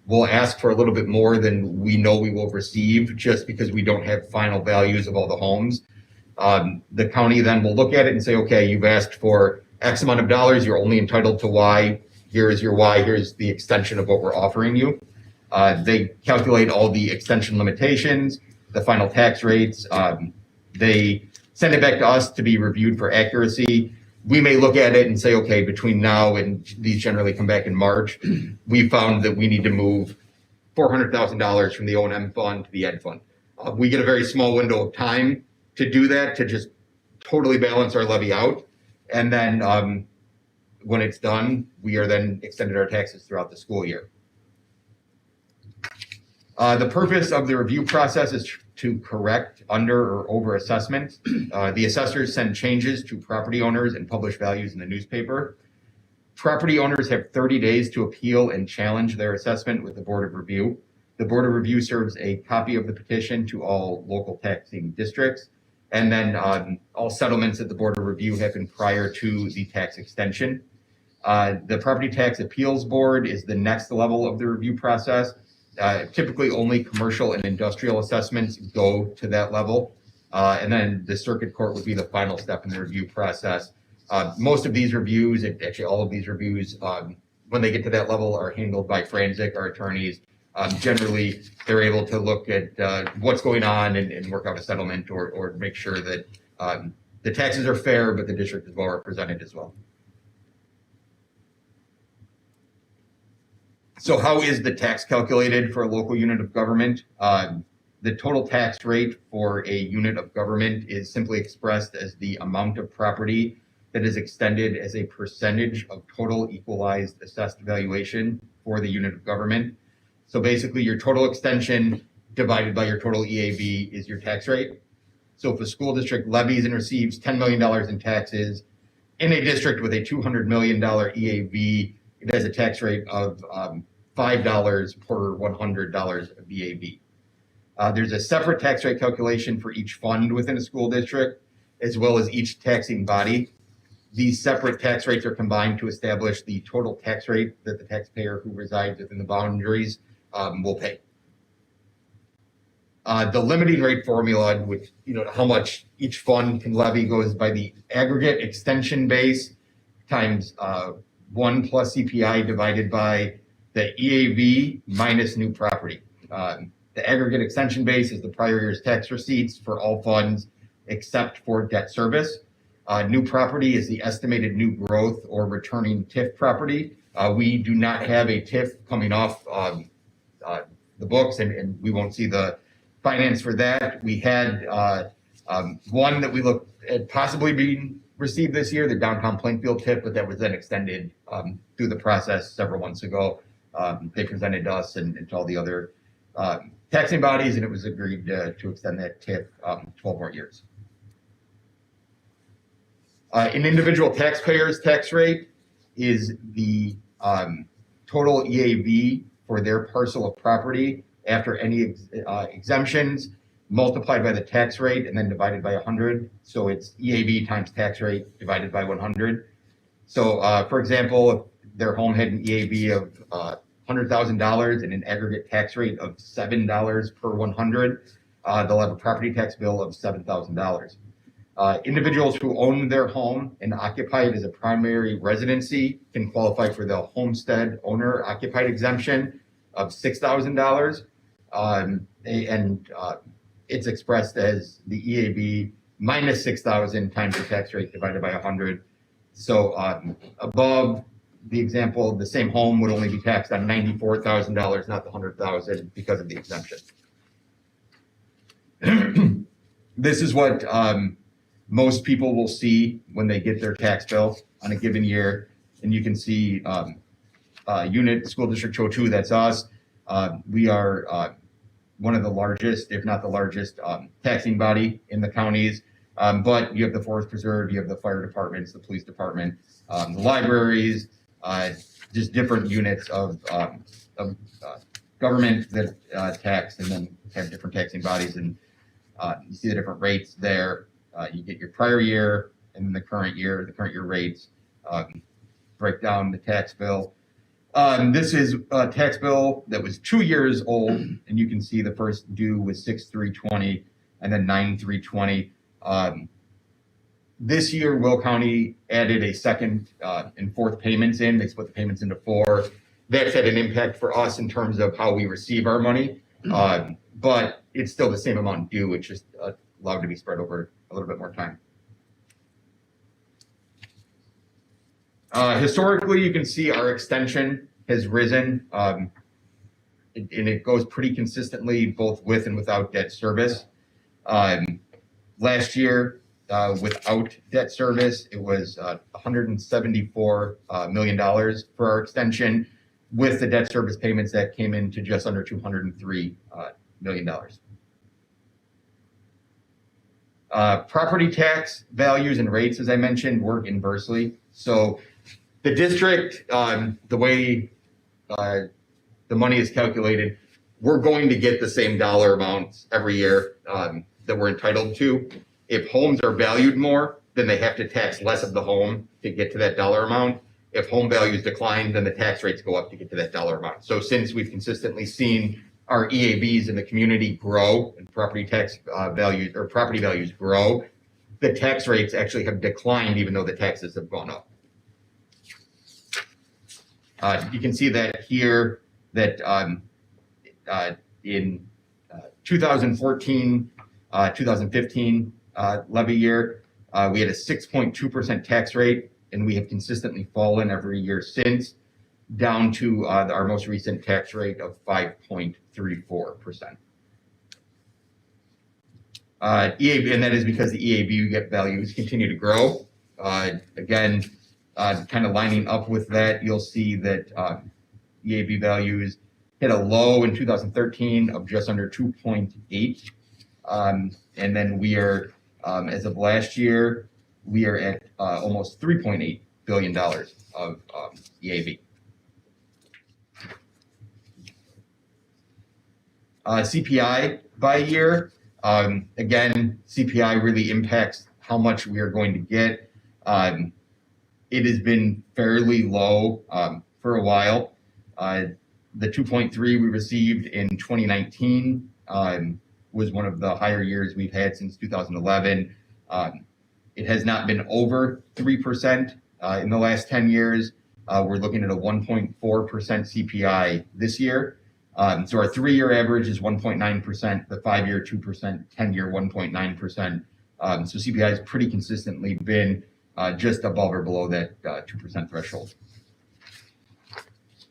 we'll ask for a little bit more than we know we will receive just because we don't have final values of all the homes. The county then will look at it and say, okay, you've asked for X amount of dollars, you're only entitled to Y, here is your Y, here's the extension of what we're offering you. They calculate all the extension limitations, the final tax rates. They send it back to us to be reviewed for accuracy. We may look at it and say, okay, between now and these generally come back in March, we found that we need to move $400,000 from the O&M fund to the ed fund. We get a very small window of time to do that, to just totally balance our levy out. And then when it's done, we are then extended our taxes throughout the school year. The purpose of the review process is to correct under or over assessment. The assessors send changes to property owners and publish values in the newspaper. Property owners have 30 days to appeal and challenge their assessment with the Board of Review. The Board of Review serves a copy of the petition to all local taxing districts. And then all settlements at the Board of Review happen prior to the tax extension. The Property Tax Appeals Board is the next level of the review process. Typically only commercial and industrial assessments go to that level. And then the circuit court would be the final step in the review process. Most of these reviews, actually all of these reviews, when they get to that level are handled by forensic, our attorneys. Generally, they're able to look at what's going on and work out a settlement or make sure that the taxes are fair, but the district is well represented as well. So how is the tax calculated for a local unit of government? The total tax rate for a unit of government is simply expressed as the amount of property that is extended as a percentage of total equalized assessed valuation for the unit of government. So basically your total extension divided by your total EAV is your tax rate. So if a school district levies and receives $10 million in taxes in a district with a $200 million EAV, it has a tax rate of $5 per $100 of EAV. There's a separate tax rate calculation for each fund within a school district, as well as each taxing body. These separate tax rates are combined to establish the total tax rate that the taxpayer who resides within the boundaries will pay. The limiting rate formula, which, how much each fund can levy, goes by the aggregate extension base times 1 plus CPI divided by the EAV minus new property. The aggregate extension base is the prior year's tax receipts for all funds except for debt service. New property is the estimated new growth or returning TIF property. We do not have a TIF coming off the books, and we won't see the finance for that. We had one that we looked at possibly being received this year, the downtown Plainfield TIF, but that was then extended through the process several months ago. They presented to us and to all the other taxing bodies, and it was agreed to extend that TIF 12 more years. An individual taxpayer's tax rate is the total EAV for their parcel of property after any exemptions, multiplied by the tax rate and then divided by 100. So it's EAB times tax rate divided by 100. So for example, if their home had an EAB of $100,000 and an aggregate tax rate of $7 per 100, they'll have a property tax bill of $7,000. Individuals who own their home and occupy it as a primary residency can qualify for the homestead owner occupied exemption of $6,000. And it's expressed as the EAB minus 6,000 times the tax rate divided by 100. So above the example, the same home would only be taxed on $94,000, not the $100,000 because of the exemption. This is what most people will see when they get their tax bill on a given year. And you can see unit school district 202, that's us. We are one of the largest, if not the largest, taxing body in the counties. But you have the Forest Preserve, you have the fire departments, the police department, the libraries, just different units of government that tax and then have different taxing bodies. And you see the different rates there. You get your prior year and then the current year rates, break down the tax bill. This is a tax bill that was 2 years old, and you can see the first due was 6/3/20 and then 9/3/20. This year, Will County added a second and fourth payments in. They split the payments into 4. That's had an impact for us in terms of how we receive our money, but it's still the same amount due. It's just allowed to be spread over a little bit more time. Historically, you can see our extension has risen, and it goes pretty consistently both with and without debt service. Last year, without debt service, it was $174 million for our extension. With the debt service payments, that came in to just under $203 million. Property tax values and rates, as I mentioned, work inversely. So the district, the way the money is calculated, we're going to get the same dollar amounts every year that we're entitled to. If homes are valued more, then they have to tax less of the home to get to that dollar amount. If home values decline, then the tax rates go up to get to that dollar amount. So since we've consistently seen our EABs in the community grow and property tax values or property values grow, the tax rates actually have declined even though the taxes have gone up. You can see that here that in 2014, 2015 levy year, we had a 6.2% tax rate, and we have consistently fallen every year since, down to our most recent tax rate of 5.34%. EAB, and that is because the EAB values continue to grow. Again, kind of lining up with that, you'll see that EAB values hit a low in 2013 of just under 2.8. And then we are, as of last year, we are at almost $3.8 billion of EAB. CPI by year, again, CPI really impacts how much we are going to get. It has been fairly low for a while. The 2.3 we received in 2019 was one of the higher years we've had since 2011. It has not been over 3% in the last 10 years. We're looking at a 1.4% CPI this year. So our 3-year average is 1.9%, the 5-year 2%, 10-year 1.9%. So CPI has pretty consistently been just above or below that 2% threshold.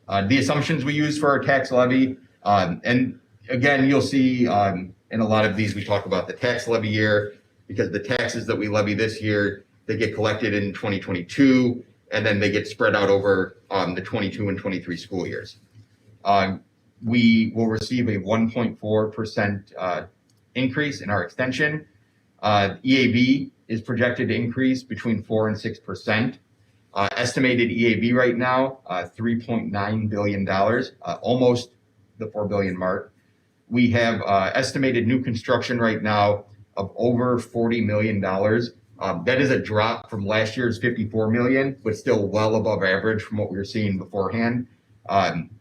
The assumptions we use for our tax levy, and again, you'll see in a lot of these, we talk about the tax levy year, because the taxes that we levy this year, they get collected in 2022, and then they get spread out over the 22 and 23 school years. We will receive a 1.4% increase in our extension. EAB is projected to increase between 4 and 6%. Estimated EAV right now, $3.9 billion, almost the 4 billion mark. We have estimated new construction right now of over $40 million. That is a drop from last year's 54 million, but still well above average from what we were seeing beforehand.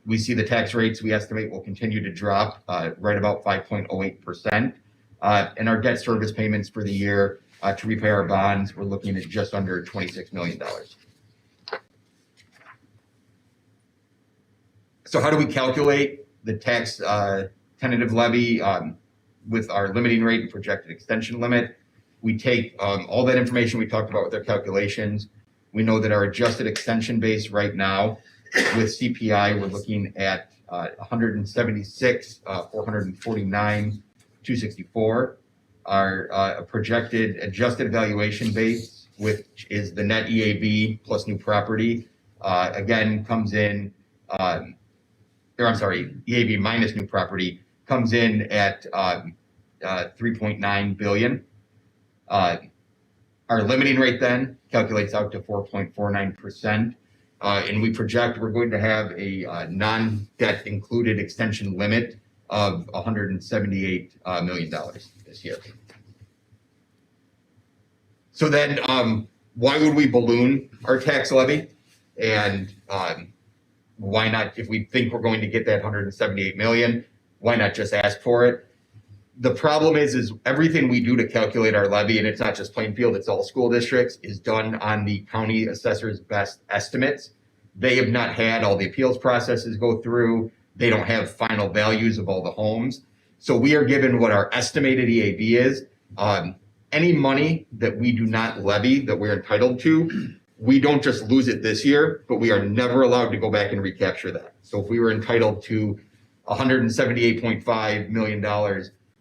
We see the tax rates we estimate will continue to drop right about 5.08%. And our debt service payments for the year to repay our bonds, we're looking at just under $26 million. So how do we calculate the tax tentative levy with our limiting rate and projected extension limit? We take all that information we talked about with our calculations. We know that our adjusted extension base right now with CPI, we're looking at 176, 449, 264. Our projected adjusted valuation base, which is the net EAV plus new property, again comes in, EAV minus new property comes in at 3.9 billion. Our limiting rate then calculates out to 4.49%. And we project we're going to have a non-debt included extension limit of $178 million this year. So then why would we balloon our tax levy? And why not, if we think we're going to get that 178 million, why not just ask for it? The problem is everything we do to calculate our levy, and it's not just Plainfield, it's all school districts, is done on the county assessor's best estimates. They have not had all the appeals processes go through. They don't have final values of all the homes. So we are given what our estimated EAV is. Any money that we do not levy that we're entitled to, we don't just lose it this year, but we are never allowed to go back and recapture that. So if we were entitled to $178.5 million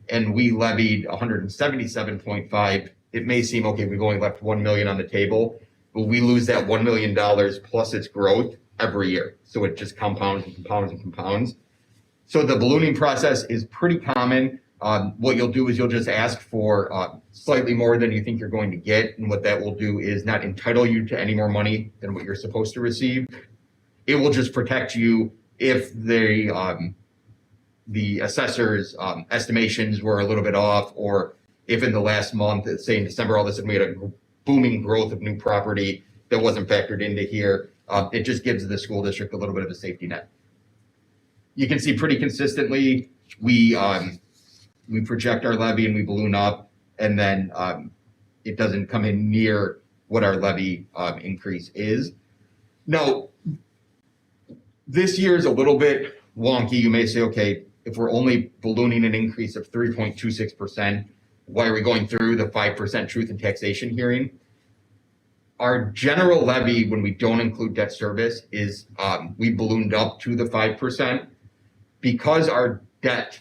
and we levied 177.5, it may seem, okay, we've only left 1 million on the table, but we lose that $1 million plus its growth every year. So it just compounds and compounds and compounds. So the ballooning process is pretty common. What you'll do is you'll just ask for slightly more than you think you're going to get. And what that will do is not entitle you to any more money than what you're supposed to receive. It will just protect you if the assessor's estimations were a little bit off, or if in the last month, say in December, all of a sudden we had a booming growth of new property that wasn't factored into here. It just gives the school district a little bit of a safety net. You can see pretty consistently, we project our levy and we balloon up, and then it doesn't come in near what our levy increase is. Now, this year is a little bit wonky. You may say, okay, if we're only ballooning an increase of 3.26%, why are we going through the 5% truth in taxation hearing? Our general levy, when we don't include debt service, is we ballooned up to the 5%. Because our debt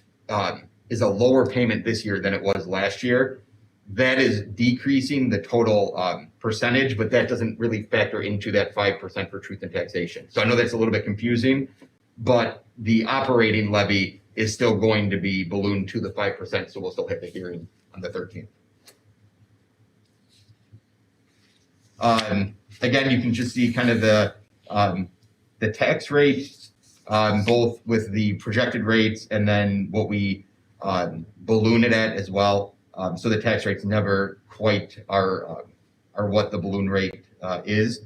is a lower payment this year than it was last year, that is decreasing the total percentage, but that doesn't really factor into that 5% for truth in taxation. So I know that's a little bit confusing, but the operating levy is still going to be ballooned to the 5%, so we'll still hit the hearing on the 13th. Again, you can just see kind of the tax rate, both with the projected rates and then what we balloon it at as well. So the tax rates never quite are what the balloon rate is.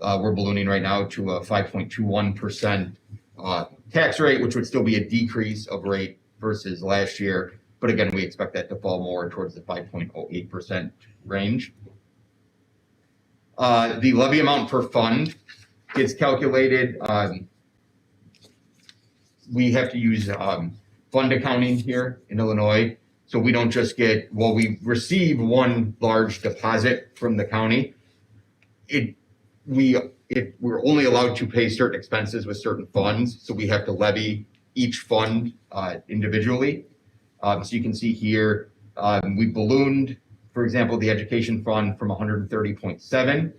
We're ballooning right now to a 5.21% tax rate, which would still be a decrease of rate versus last year. But again, we expect that to fall more towards the 5.08% range. The levy amount per fund gets calculated. We have to use fund accounting here in Illinois. So we don't just get, well, we receive one large deposit from the county. We're only allowed to pay certain expenses with certain funds. So we have to levy each fund individually. So you can see here, we ballooned, for example, the education fund from 130.7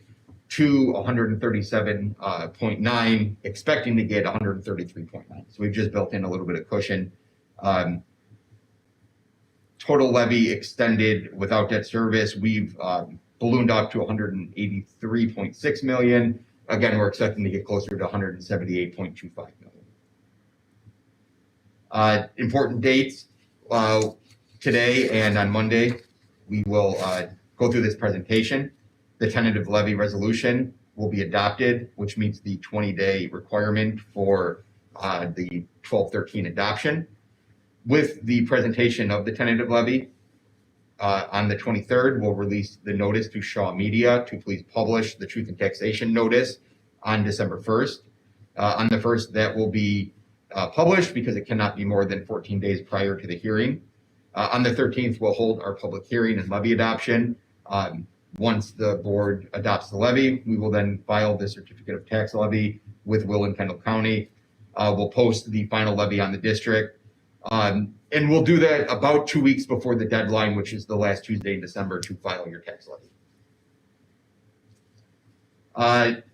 to 137.9, expecting to get 133.9. So we've just built in a little bit of cushion. Total levy extended without debt service, we've ballooned up to 183.6 million. again, we're expecting to get closer to 178.25 million. Important dates, today and on Monday, we will go through this presentation. The tentative levy resolution will be adopted, which meets the 20-day requirement for the 1213 adoption. With the presentation of the tentative levy, on the 23rd, we'll release the notice to Shaw Media to please publish the truth in taxation notice on December 1st. On the 1st, that will be published because it cannot be more than 14 days prior to the hearing. On the 13th, we'll hold our public hearing and levy adoption. Once the board adopts the levy, we will then file the certificate of tax levy with Will and Kendall County. We'll post the final levy on the district. And we'll do that about 2 weeks before the deadline, which is the last Tuesday in December, to file your tax levy.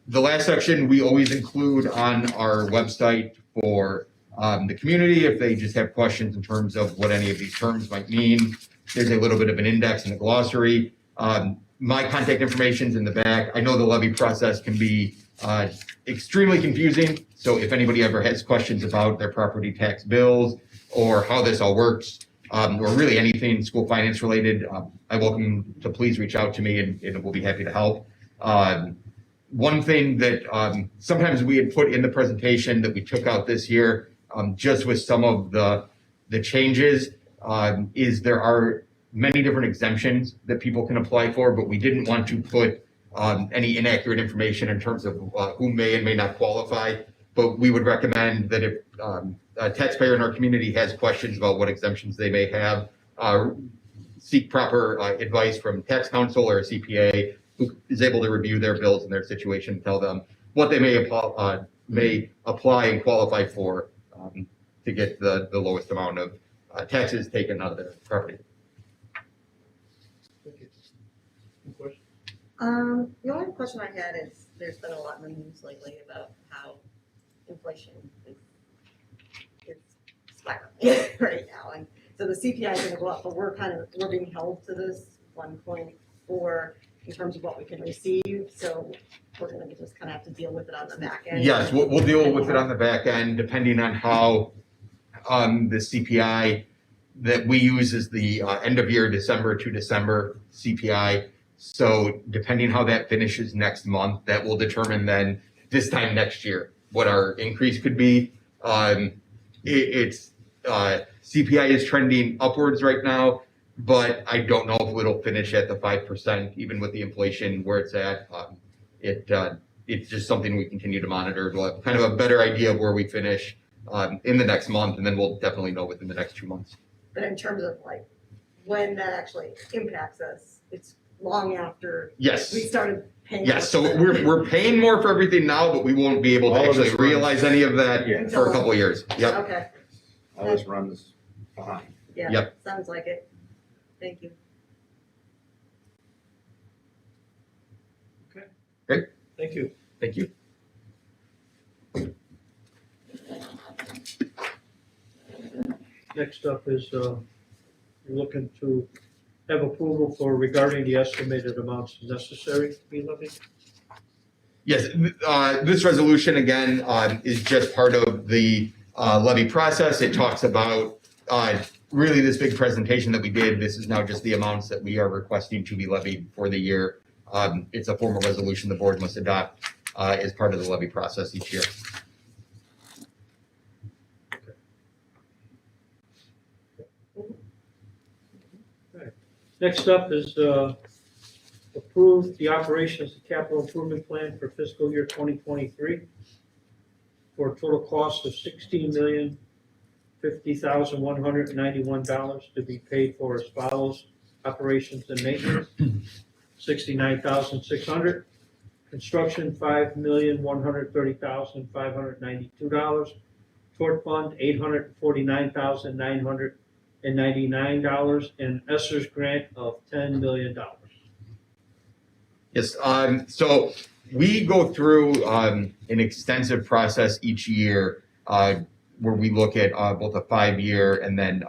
The last section we always include on our website for the community if they just have questions in terms of what any of these terms might mean. There's a little bit of an index and a glossary. My contact information's in the back. I know the levy process can be extremely confusing. So if anybody ever has questions about their property tax bills or how this all works, or really anything school finance related, I welcome to please reach out to me and we'll be happy to help. One thing that sometimes we had put in the presentation that we took out this year, just with some of the changes, is there are many different exemptions that people can apply for, but we didn't want to put any inaccurate information in terms of who may and may not qualify. But we would recommend that if a taxpayer in our community has questions about what exemptions they may have, seek proper advice from tax counsel or a CPA who is able to review their bills and their situation, tell them what they may apply and qualify for to get the lowest amount of taxes taken out of their property. The only question I had is there's been a lot in the news lately about how inflation is skyrocketing right now. And so the CPI is gonna go up, but we're being held to this 1.4 in terms of what we can receive. So we're gonna just kind of have to deal with it on the back end. Yes, we'll deal with it on the back end, depending on how the CPI that we use is the end of year December to December CPI. So depending how that finishes next month, that will determine then this time next year what our increase could be. It's CPI is trending upwards right now, but I don't know if it'll finish at the 5%, even with the inflation where it's at. It's just something we continue to monitor. We'll have kind of a better idea of where we finish in the next month, and then we'll definitely know within the next 2 months. But in terms of like when that actually impacts us, it's long after Yes. we started paying. Yes, so we're paying more for everything now, but we won't be able to All of actually this realize any of that Yeah. for a couple of years. Yep. Okay, All this runs behind. yeah, Yep. sounds like it. Thank you. Great. Thank you. Thank you. Next up is, we're looking to have approval for regarding the estimated amounts necessary to be levied. Yes, this resolution again is just part of the levy process. It talks about really this big presentation that we did. This is now just the amounts that we are requesting to be levied for the year. It's a formal resolution the board must adopt as part of the levy process each year. Next up is approve the operations and capital improvement plan for fiscal year 2023 for a total cost of $16,050,191 to be paid for as follows: operations and maintenance, $69,600; construction, $5,130,592; tort fund, $849,999, and Esser's grant of $10 million. Yes, so we go through an extensive process each year where we look at both a 5-year and then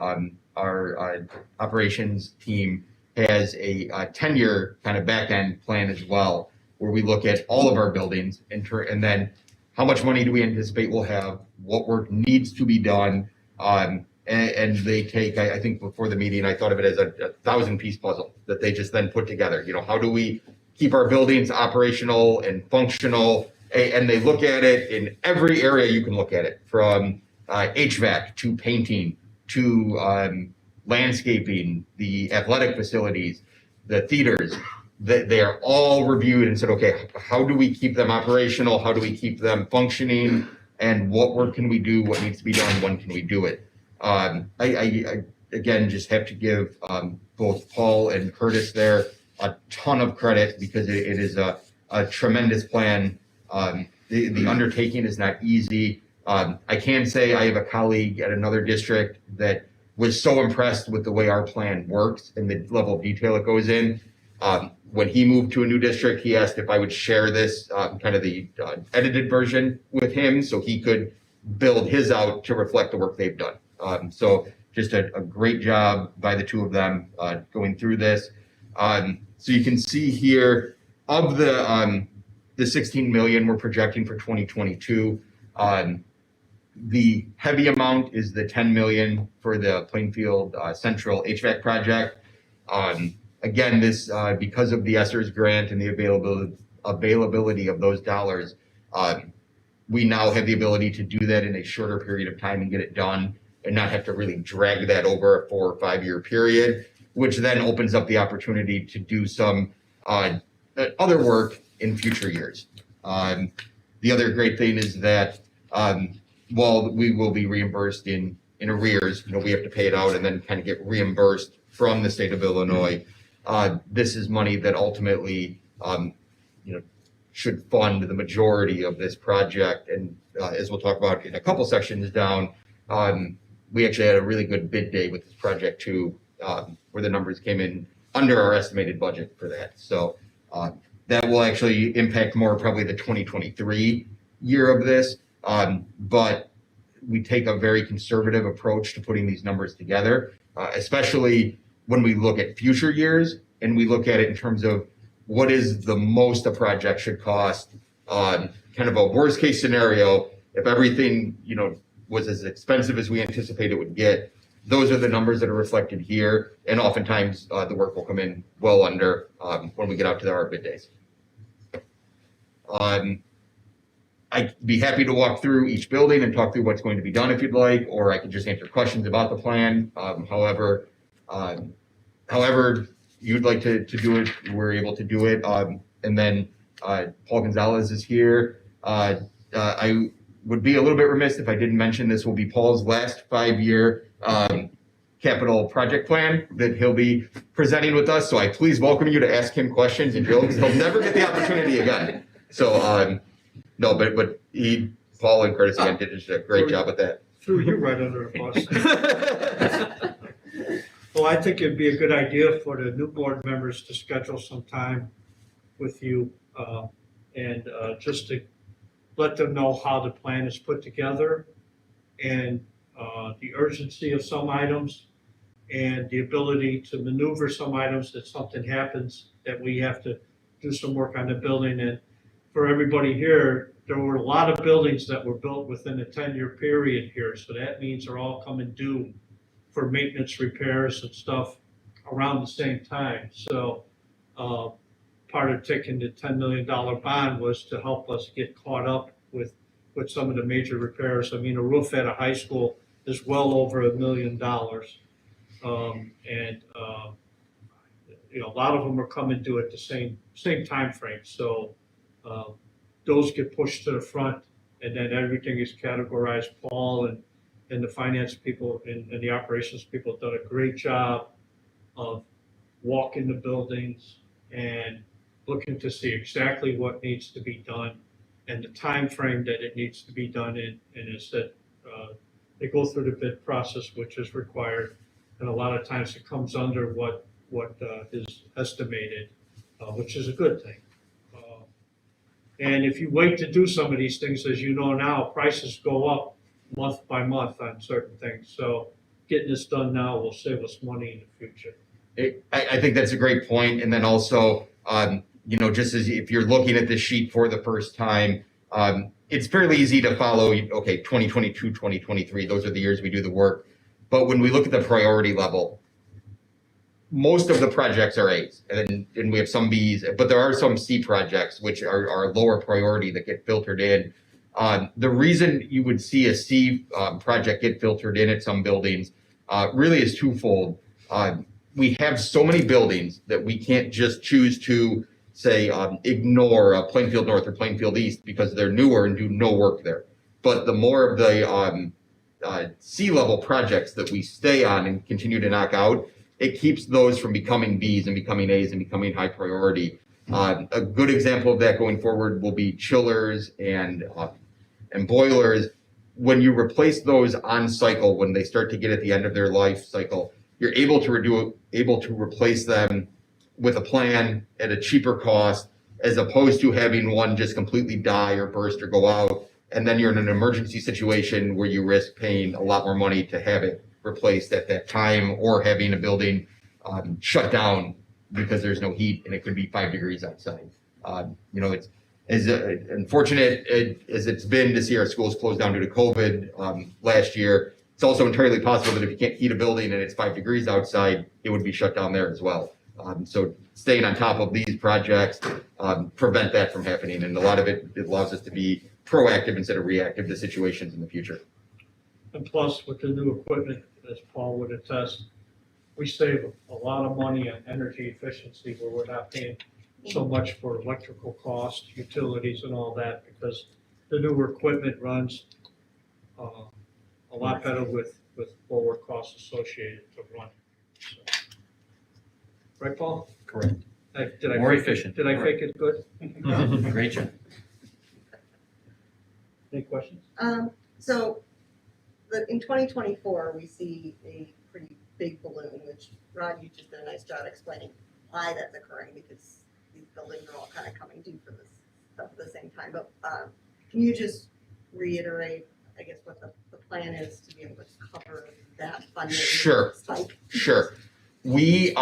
our operations team has a 10-year kind of back end plan as well. where we look at all of our buildings and then how much money do we anticipate we'll have, what work needs to be done. And they take, I think before the meeting, I thought of it as a 1,000-piece puzzle that they just then put together. How do we keep our buildings operational and functional? And they look at it in every area you can look at it, from HVAC to painting to landscaping, the athletic facilities, the theaters. They are all reviewed and said, okay, how do we keep them operational? How do we keep them functioning? And what work can we do? What needs to be done? When can we do it? I again just have to give both Paul and Curtis there a ton of credit, because it is a tremendous plan. The undertaking is not easy. I can say I have a colleague at another district that was so impressed with the way our plan works and the level of detail it goes in. When he moved to a new district, he asked if I would share this kind of the edited version with him so he could build his out to reflect the work they've done. So just a great job by the two of them going through this. So you can see here, of the 16 million we're projecting for 2022, the heavy amount is the 10 million for the Plainfield Central HVAC project. Again, this because of the ESSERS grant and the availability of those dollars, we now have the ability to do that in a shorter period of time and get it done, and not have to really drag that over a 4 or 5 year period, which then opens up the opportunity to do some other work in future years. The other great thing is that while we will be reimbursed in arrears, we have to pay it out and then kind of get reimbursed from the state of Illinois. This is money that ultimately, should fund the majority of this project. And as we'll talk about in a couple sections down, we actually had a really good bid day with this project too, where the numbers came in under our estimated budget for that. So that will actually impact more probably the 2023 year of this. But we take a very conservative approach to putting these numbers together, especially when we look at future years and we look at it in terms of what is the most a project should cost. Kind of a worst case scenario, if everything was as expensive as we anticipate it would get, those are the numbers that are reflected here. And oftentimes the work will come in well under when we get out to our bid days. I'd be happy to walk through each building and talk through what's going to be done if you'd like, or I could just answer questions about the plan. However you'd like to do it, we're able to do it. And then Paul Gonzalez is here. I would be a little bit remiss if I didn't mention this will be Paul's last 5-year capital project plan that he'll be presenting with us. So I please welcome you to ask him questions, and he'll never get the opportunity again. So no, but Paul and Curtis again did just a great job with that. Threw you right under a bus. Well, I think it'd be a good idea for the new board members to schedule some time with you and just to let them know how the plan is put together and the urgency of some items and the ability to maneuver some items that something happens that we have to do some work on the building. And for everybody here, there were a lot of buildings that were built within a 10-year period here. So that means they're all coming due for maintenance, repairs and stuff around the same time. So part of taking the $10 million bond was to help us get caught up with some of the major repairs. I mean, a roof at a high school is well over $1 million. A lot of them are coming due at the same time frame. So those get pushed to the front, and then everything is categorized. Paul and the finance people and the operations people have done a great job of walking the buildings and looking to see exactly what needs to be done and the time frame that it needs to be done in. And it's that they go through the bid process, which is required, and a lot of times it comes under what is estimated, which is a good thing. And if you wait to do some of these things, as you know now, prices go up month by month on certain things. So getting this done now will save us money in the future. I think that's a great point. And then also, You know, just as if you're looking at this sheet for the first time, it's fairly easy to follow, okay, 2022, 2023, those are the years we do the work. But when we look at the priority level, most of the projects are A's, and we have some B's, but there are some C projects which are lower priority that get filtered in. The reason you would see a C project get filtered in at some buildings really is twofold. We have so many buildings that we can't just choose to say ignore Plainfield North or Plainfield East because they're newer and do no work there. But the more of the C-level projects that we stay on and continue to knock out, it keeps those from becoming Bs and becoming As and becoming high priority. A good example of that going forward will be chillers and boilers. When you replace those on cycle, when they start to get at the end of their life cycle, you're able to replace them with a plan at a cheaper cost, as opposed to having one just completely die or burst or go out, and then you're in an emergency situation where you risk paying a lot more money to have it replaced at that time, or having a building shut down because there's no heat and it could be 5 degrees outside. You know, it's as unfortunate as it's been to see our schools closed down due to COVID last year. It's also entirely possible that if you can't heat a building and it's 5 degrees outside, it would be shut down there as well. So staying on top of these projects prevent that from happening, and a lot of it allows us to be proactive instead of reactive to situations in the future. And plus, with the new equipment, as Paul would attest, we save a lot of money on energy efficiency where we're not paying so much for electrical costs, utilities and all that, because the newer equipment runs a lot better with lower costs associated to run. So. Right, Paul? Correct. Did I More fake efficient. Did I fake it good? Great job. Any questions? So in 2024, we see a pretty big balloon, which Rod, you just did a nice job explaining why that's occurring, because these buildings are all kind of coming due for this stuff at the same time. But can you just reiterate, I guess, what the plan is to be able to cover that funding spike? Sure. We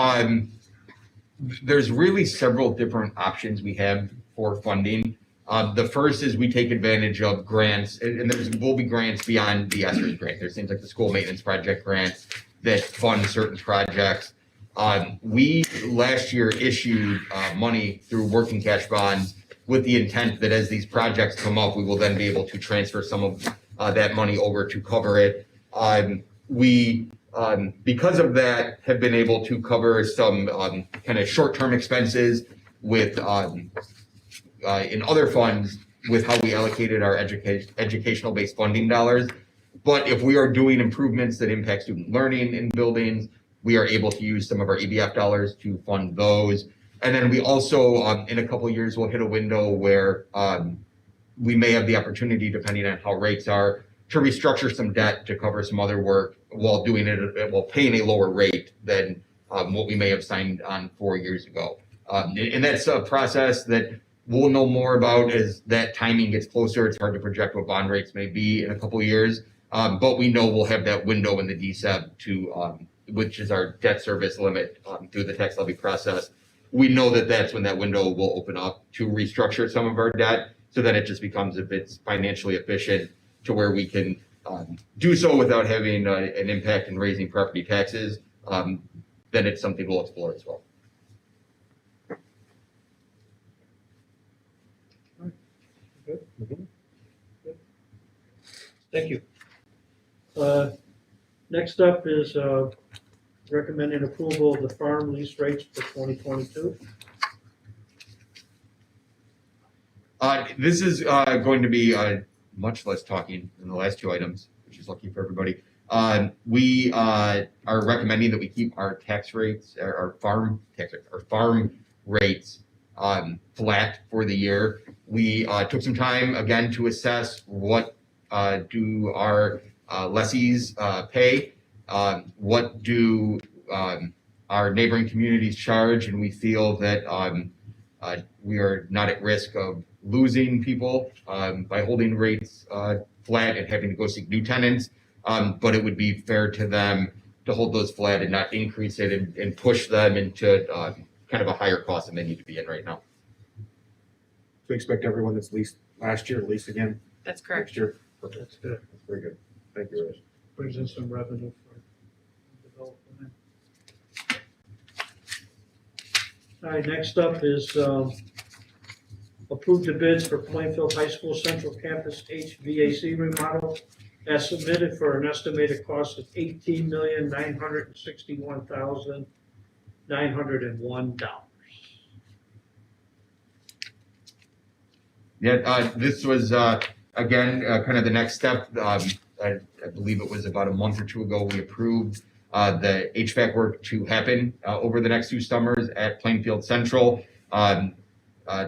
there's really several different options we have for funding. The first is we take advantage of grants, and there will be grants beyond the ESSERS grant. There's things like the school maintenance project grants that fund certain projects. We last year issued money through working cash bonds with the intent that as these projects come up, we will then be able to transfer some of that money over to cover it. We because of that, have been able to cover some kind of short-term expenses with in other funds with how we allocated our educational-based funding dollars. But if we are doing improvements that impact student learning in buildings, we are able to use some of our EBF dollars to fund those. And then we also, in a couple of years, will hit a window where we may have the opportunity, depending on how rates are, to restructure some debt to cover some other work while doing it, while paying a lower rate than what we may have signed on 4 years ago. And that's a process that we'll know more about as that timing gets closer. It's hard to project what bond rates may be in a couple of years, but we know we'll have that window in the DSEB to, which is our debt service limit through the tax levy process. We know that that's when that window will open up to restructure some of our debt so that it just becomes, if it's financially efficient, to where we can do so without having an impact in raising property taxes, then it's something we'll explore as well. Good. Good. Thank you. Next up is recommending approval of the farm lease rates for 2022. This is going to be much less talking than the last two items, which is lucky for everybody. We are recommending that we keep our tax rates, our farm rates flat for the year. We took some time again to assess what do our lessees pay, what do our neighboring communities charge, and we feel that we are not at risk of losing people by holding rates flat and having to go seek new tenants, but it would be fair to them to hold those flat and not increase it and push them into kind of a higher cost than they need to be in right now. we expect everyone that's leased last year to lease again That's correct. next year. That's good. That's very good. Thank you, Rich. Brings in some revenue for development. All right, next up is, approve the bids for Plainfield High School Central Campus HVAC remodel as submitted for an estimated cost of $18,961,901. Yeah, this was, again, kind of the next step. I believe it was about a month or two ago, we approved the HVAC work to happen over the next 2 summers at Plainfield Central.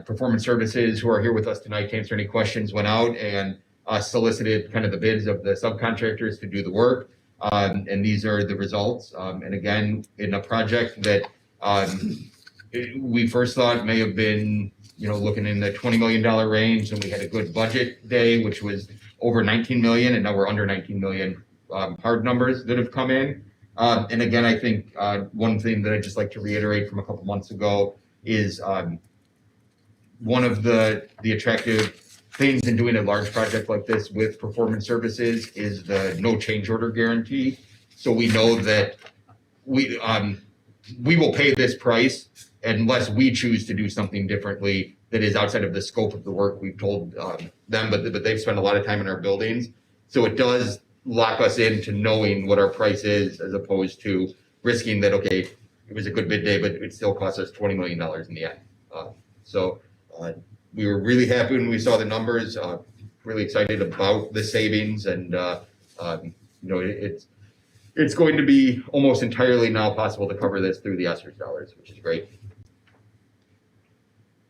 Performance Services, who are here with us tonight to answer any questions, went out and solicited kind of the bids of the subcontractors to do the work. And these are the results. And again, in a project that we first thought may have been, looking in the $20 million range, and we had a good budget day, which was over 19 million, and now we're under 19 million hard numbers that have come in. And again, I think one thing that I'd just like to reiterate from a couple months ago is one of the attractive things in doing a large project like this with Performance Services is the no change order guarantee. So we know that we will pay this price unless we choose to do something differently that is outside of the scope of the work we've told them, but they've spent a lot of time in our buildings. So it does lock us into knowing what our price is, as opposed to risking that, okay, it was a good bid day, but it still cost us $20 million in the end. We were really happy when we saw the numbers, really excited about the savings, and it's going to be almost entirely now possible to cover this through the ESSER dollars, which is great.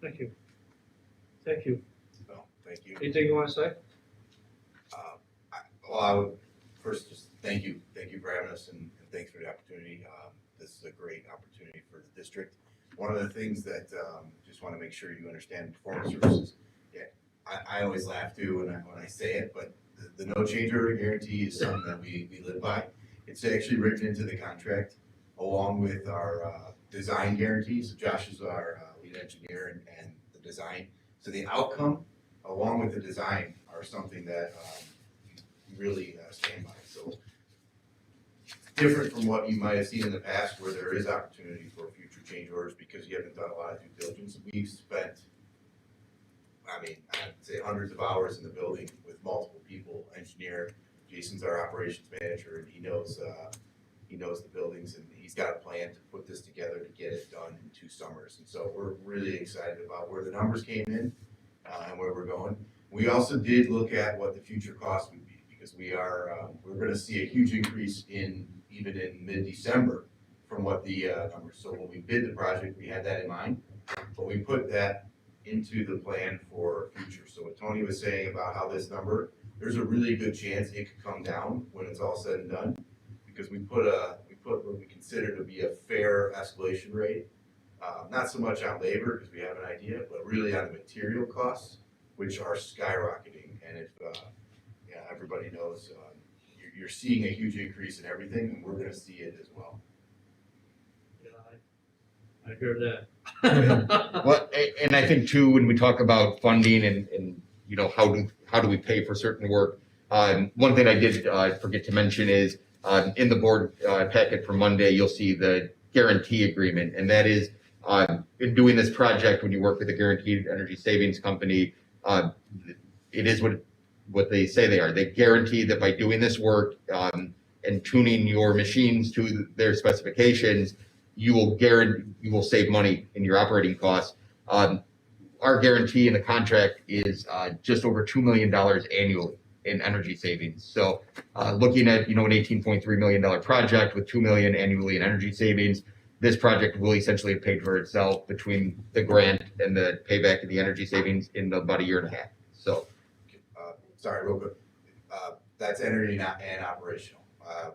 Thank you. Thank you. No, thank you. Anything you want to say? Well, I would first just thank you for having us, and thanks for the opportunity. This is a great opportunity for the district. One of the things that just want to make sure you understand Performance Services. Yeah, I always laugh too when I say it, but the no change order guarantee is something that we live by. It's actually written into the contract along with our design guarantees. Josh is our lead engineer and the design. So the outcome along with the design are something that really stand by. So different from what you might have seen in the past, where there is opportunity for future change orders because you haven't done a lot of due diligence. We've spent, I'd say hundreds of hours in the building with multiple people. Engineer, Jason's our operations manager, and he knows the buildings, and he's got a plan to put this together to get it done in 2 summers. And so we're really excited about where the numbers came in and where we're going. We also did look at what the future cost would be, because we're going to see a huge increase even in mid-December from what the numbers. So when we bid the project, we had that in mind, but we put that into the plan for future. So what Tony was saying about how this number, there's a really good chance it could come down when it's all said and done, because we put what we consider to be a fair escalation rate, not so much on labor because we have an idea, but really on the material costs, which are skyrocketing. And if everybody knows, you're seeing a huge increase in everything, and we're going to see it as well. Yeah, I hear that. Well, and I think too, when we talk about funding and how do we pay for certain work, one thing I did forget to mention is in the board packet for Monday, you'll see the guarantee agreement, and that is in doing this project, when you work with a guaranteed energy savings company, it is what they say they are. They guarantee that by doing this work and tuning your machines to their specifications, you will save money in your operating costs. Our guarantee in the contract is just over $2 million annually in energy savings. So looking at an $18.3 million project with $2 million annually in energy savings, this project will essentially have paid for itself between the grant and the payback of the energy savings in about a year and a half. So, sorry, real quick. That's energy and operational.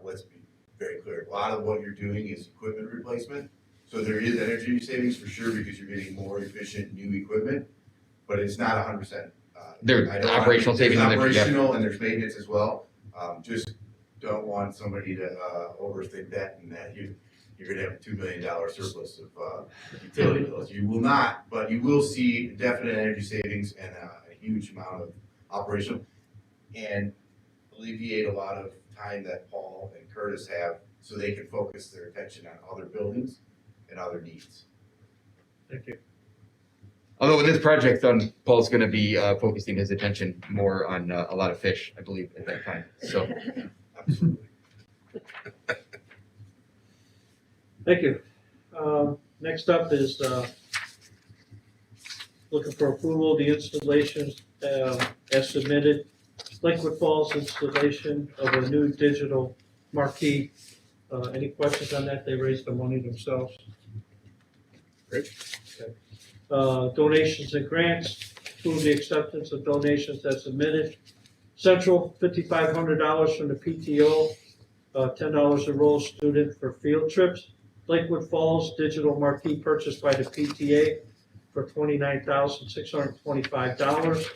Let's be very clear. A lot of what you're doing is equipment replacement. So there is energy savings for sure because you're getting more efficient new equipment, but it's not 100%. There's operational savings. There's operational and there's maintenance as well. Just don't want somebody to overthink that, and that you're gonna have a $2 million surplus of utility bills. You will not, but you will see definite energy savings and a huge amount of operational and alleviate a lot of time that Paul and Curtis have so they can focus their attention on other buildings and other needs. Thank you. Although with this project done, Paul's going to be focusing his attention more on a lot of fish, I believe, at that time. So, Thank you. Next up is looking for approval of the installations as submitted. Liquid Falls installation of a new digital marquee. Any questions on that? They raised the money themselves. Great. Okay. Donations and grants. Approve the acceptance of donations as submitted. Central, $5,500 from the PTO, $10 a roll student for field trips. Lakewood Falls digital marquee purchased by the PTA for $29,625.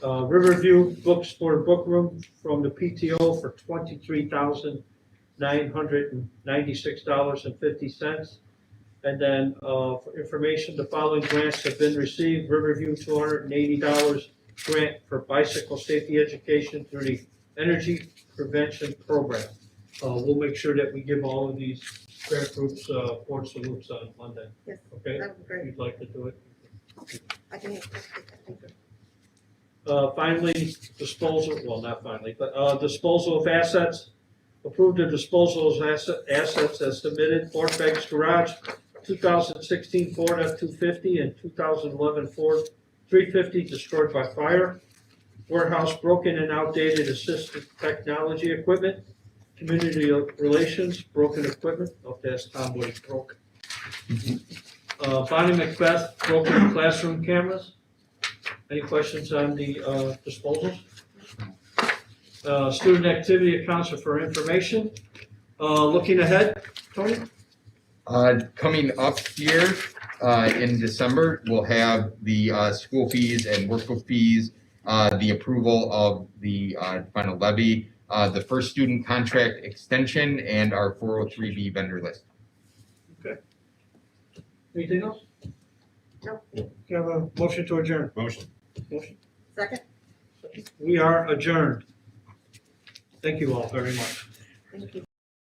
Riverview Bookstore Book Room from the PTO for $23,996.50. And then for information, the following grants have been received. Riverview, $280 grant for bicycle safety education through the Energy Prevention Program. We'll make sure that we give all of these grant groups forward salutes on Monday. Yes, Okay? that would be great. You'd like to do it? I can make that, thank you. Finally, disposal, well, not finally, but disposal of assets. Approved the disposal of assets as submitted. Ford Banks Garage, 2016 Ford F-250 and 2011 Ford 350 destroyed by fire. Warehouse broken and outdated assistive technology equipment. Community relations, broken equipment. I'll ask Tom what he broke. Bonnie Macbeth, broken classroom cameras. Any questions on the disposals? Student activity accounts for information. Looking ahead, Tony? coming up here in December, we'll have the school fees and workbook fees, the approval of the final levy, the first student contract extension, and our 403B vendor list. Okay. Anything else? No. You have a motion to adjourn? Motion. Motion. Second? We are adjourned. Thank you all very much. Thank you.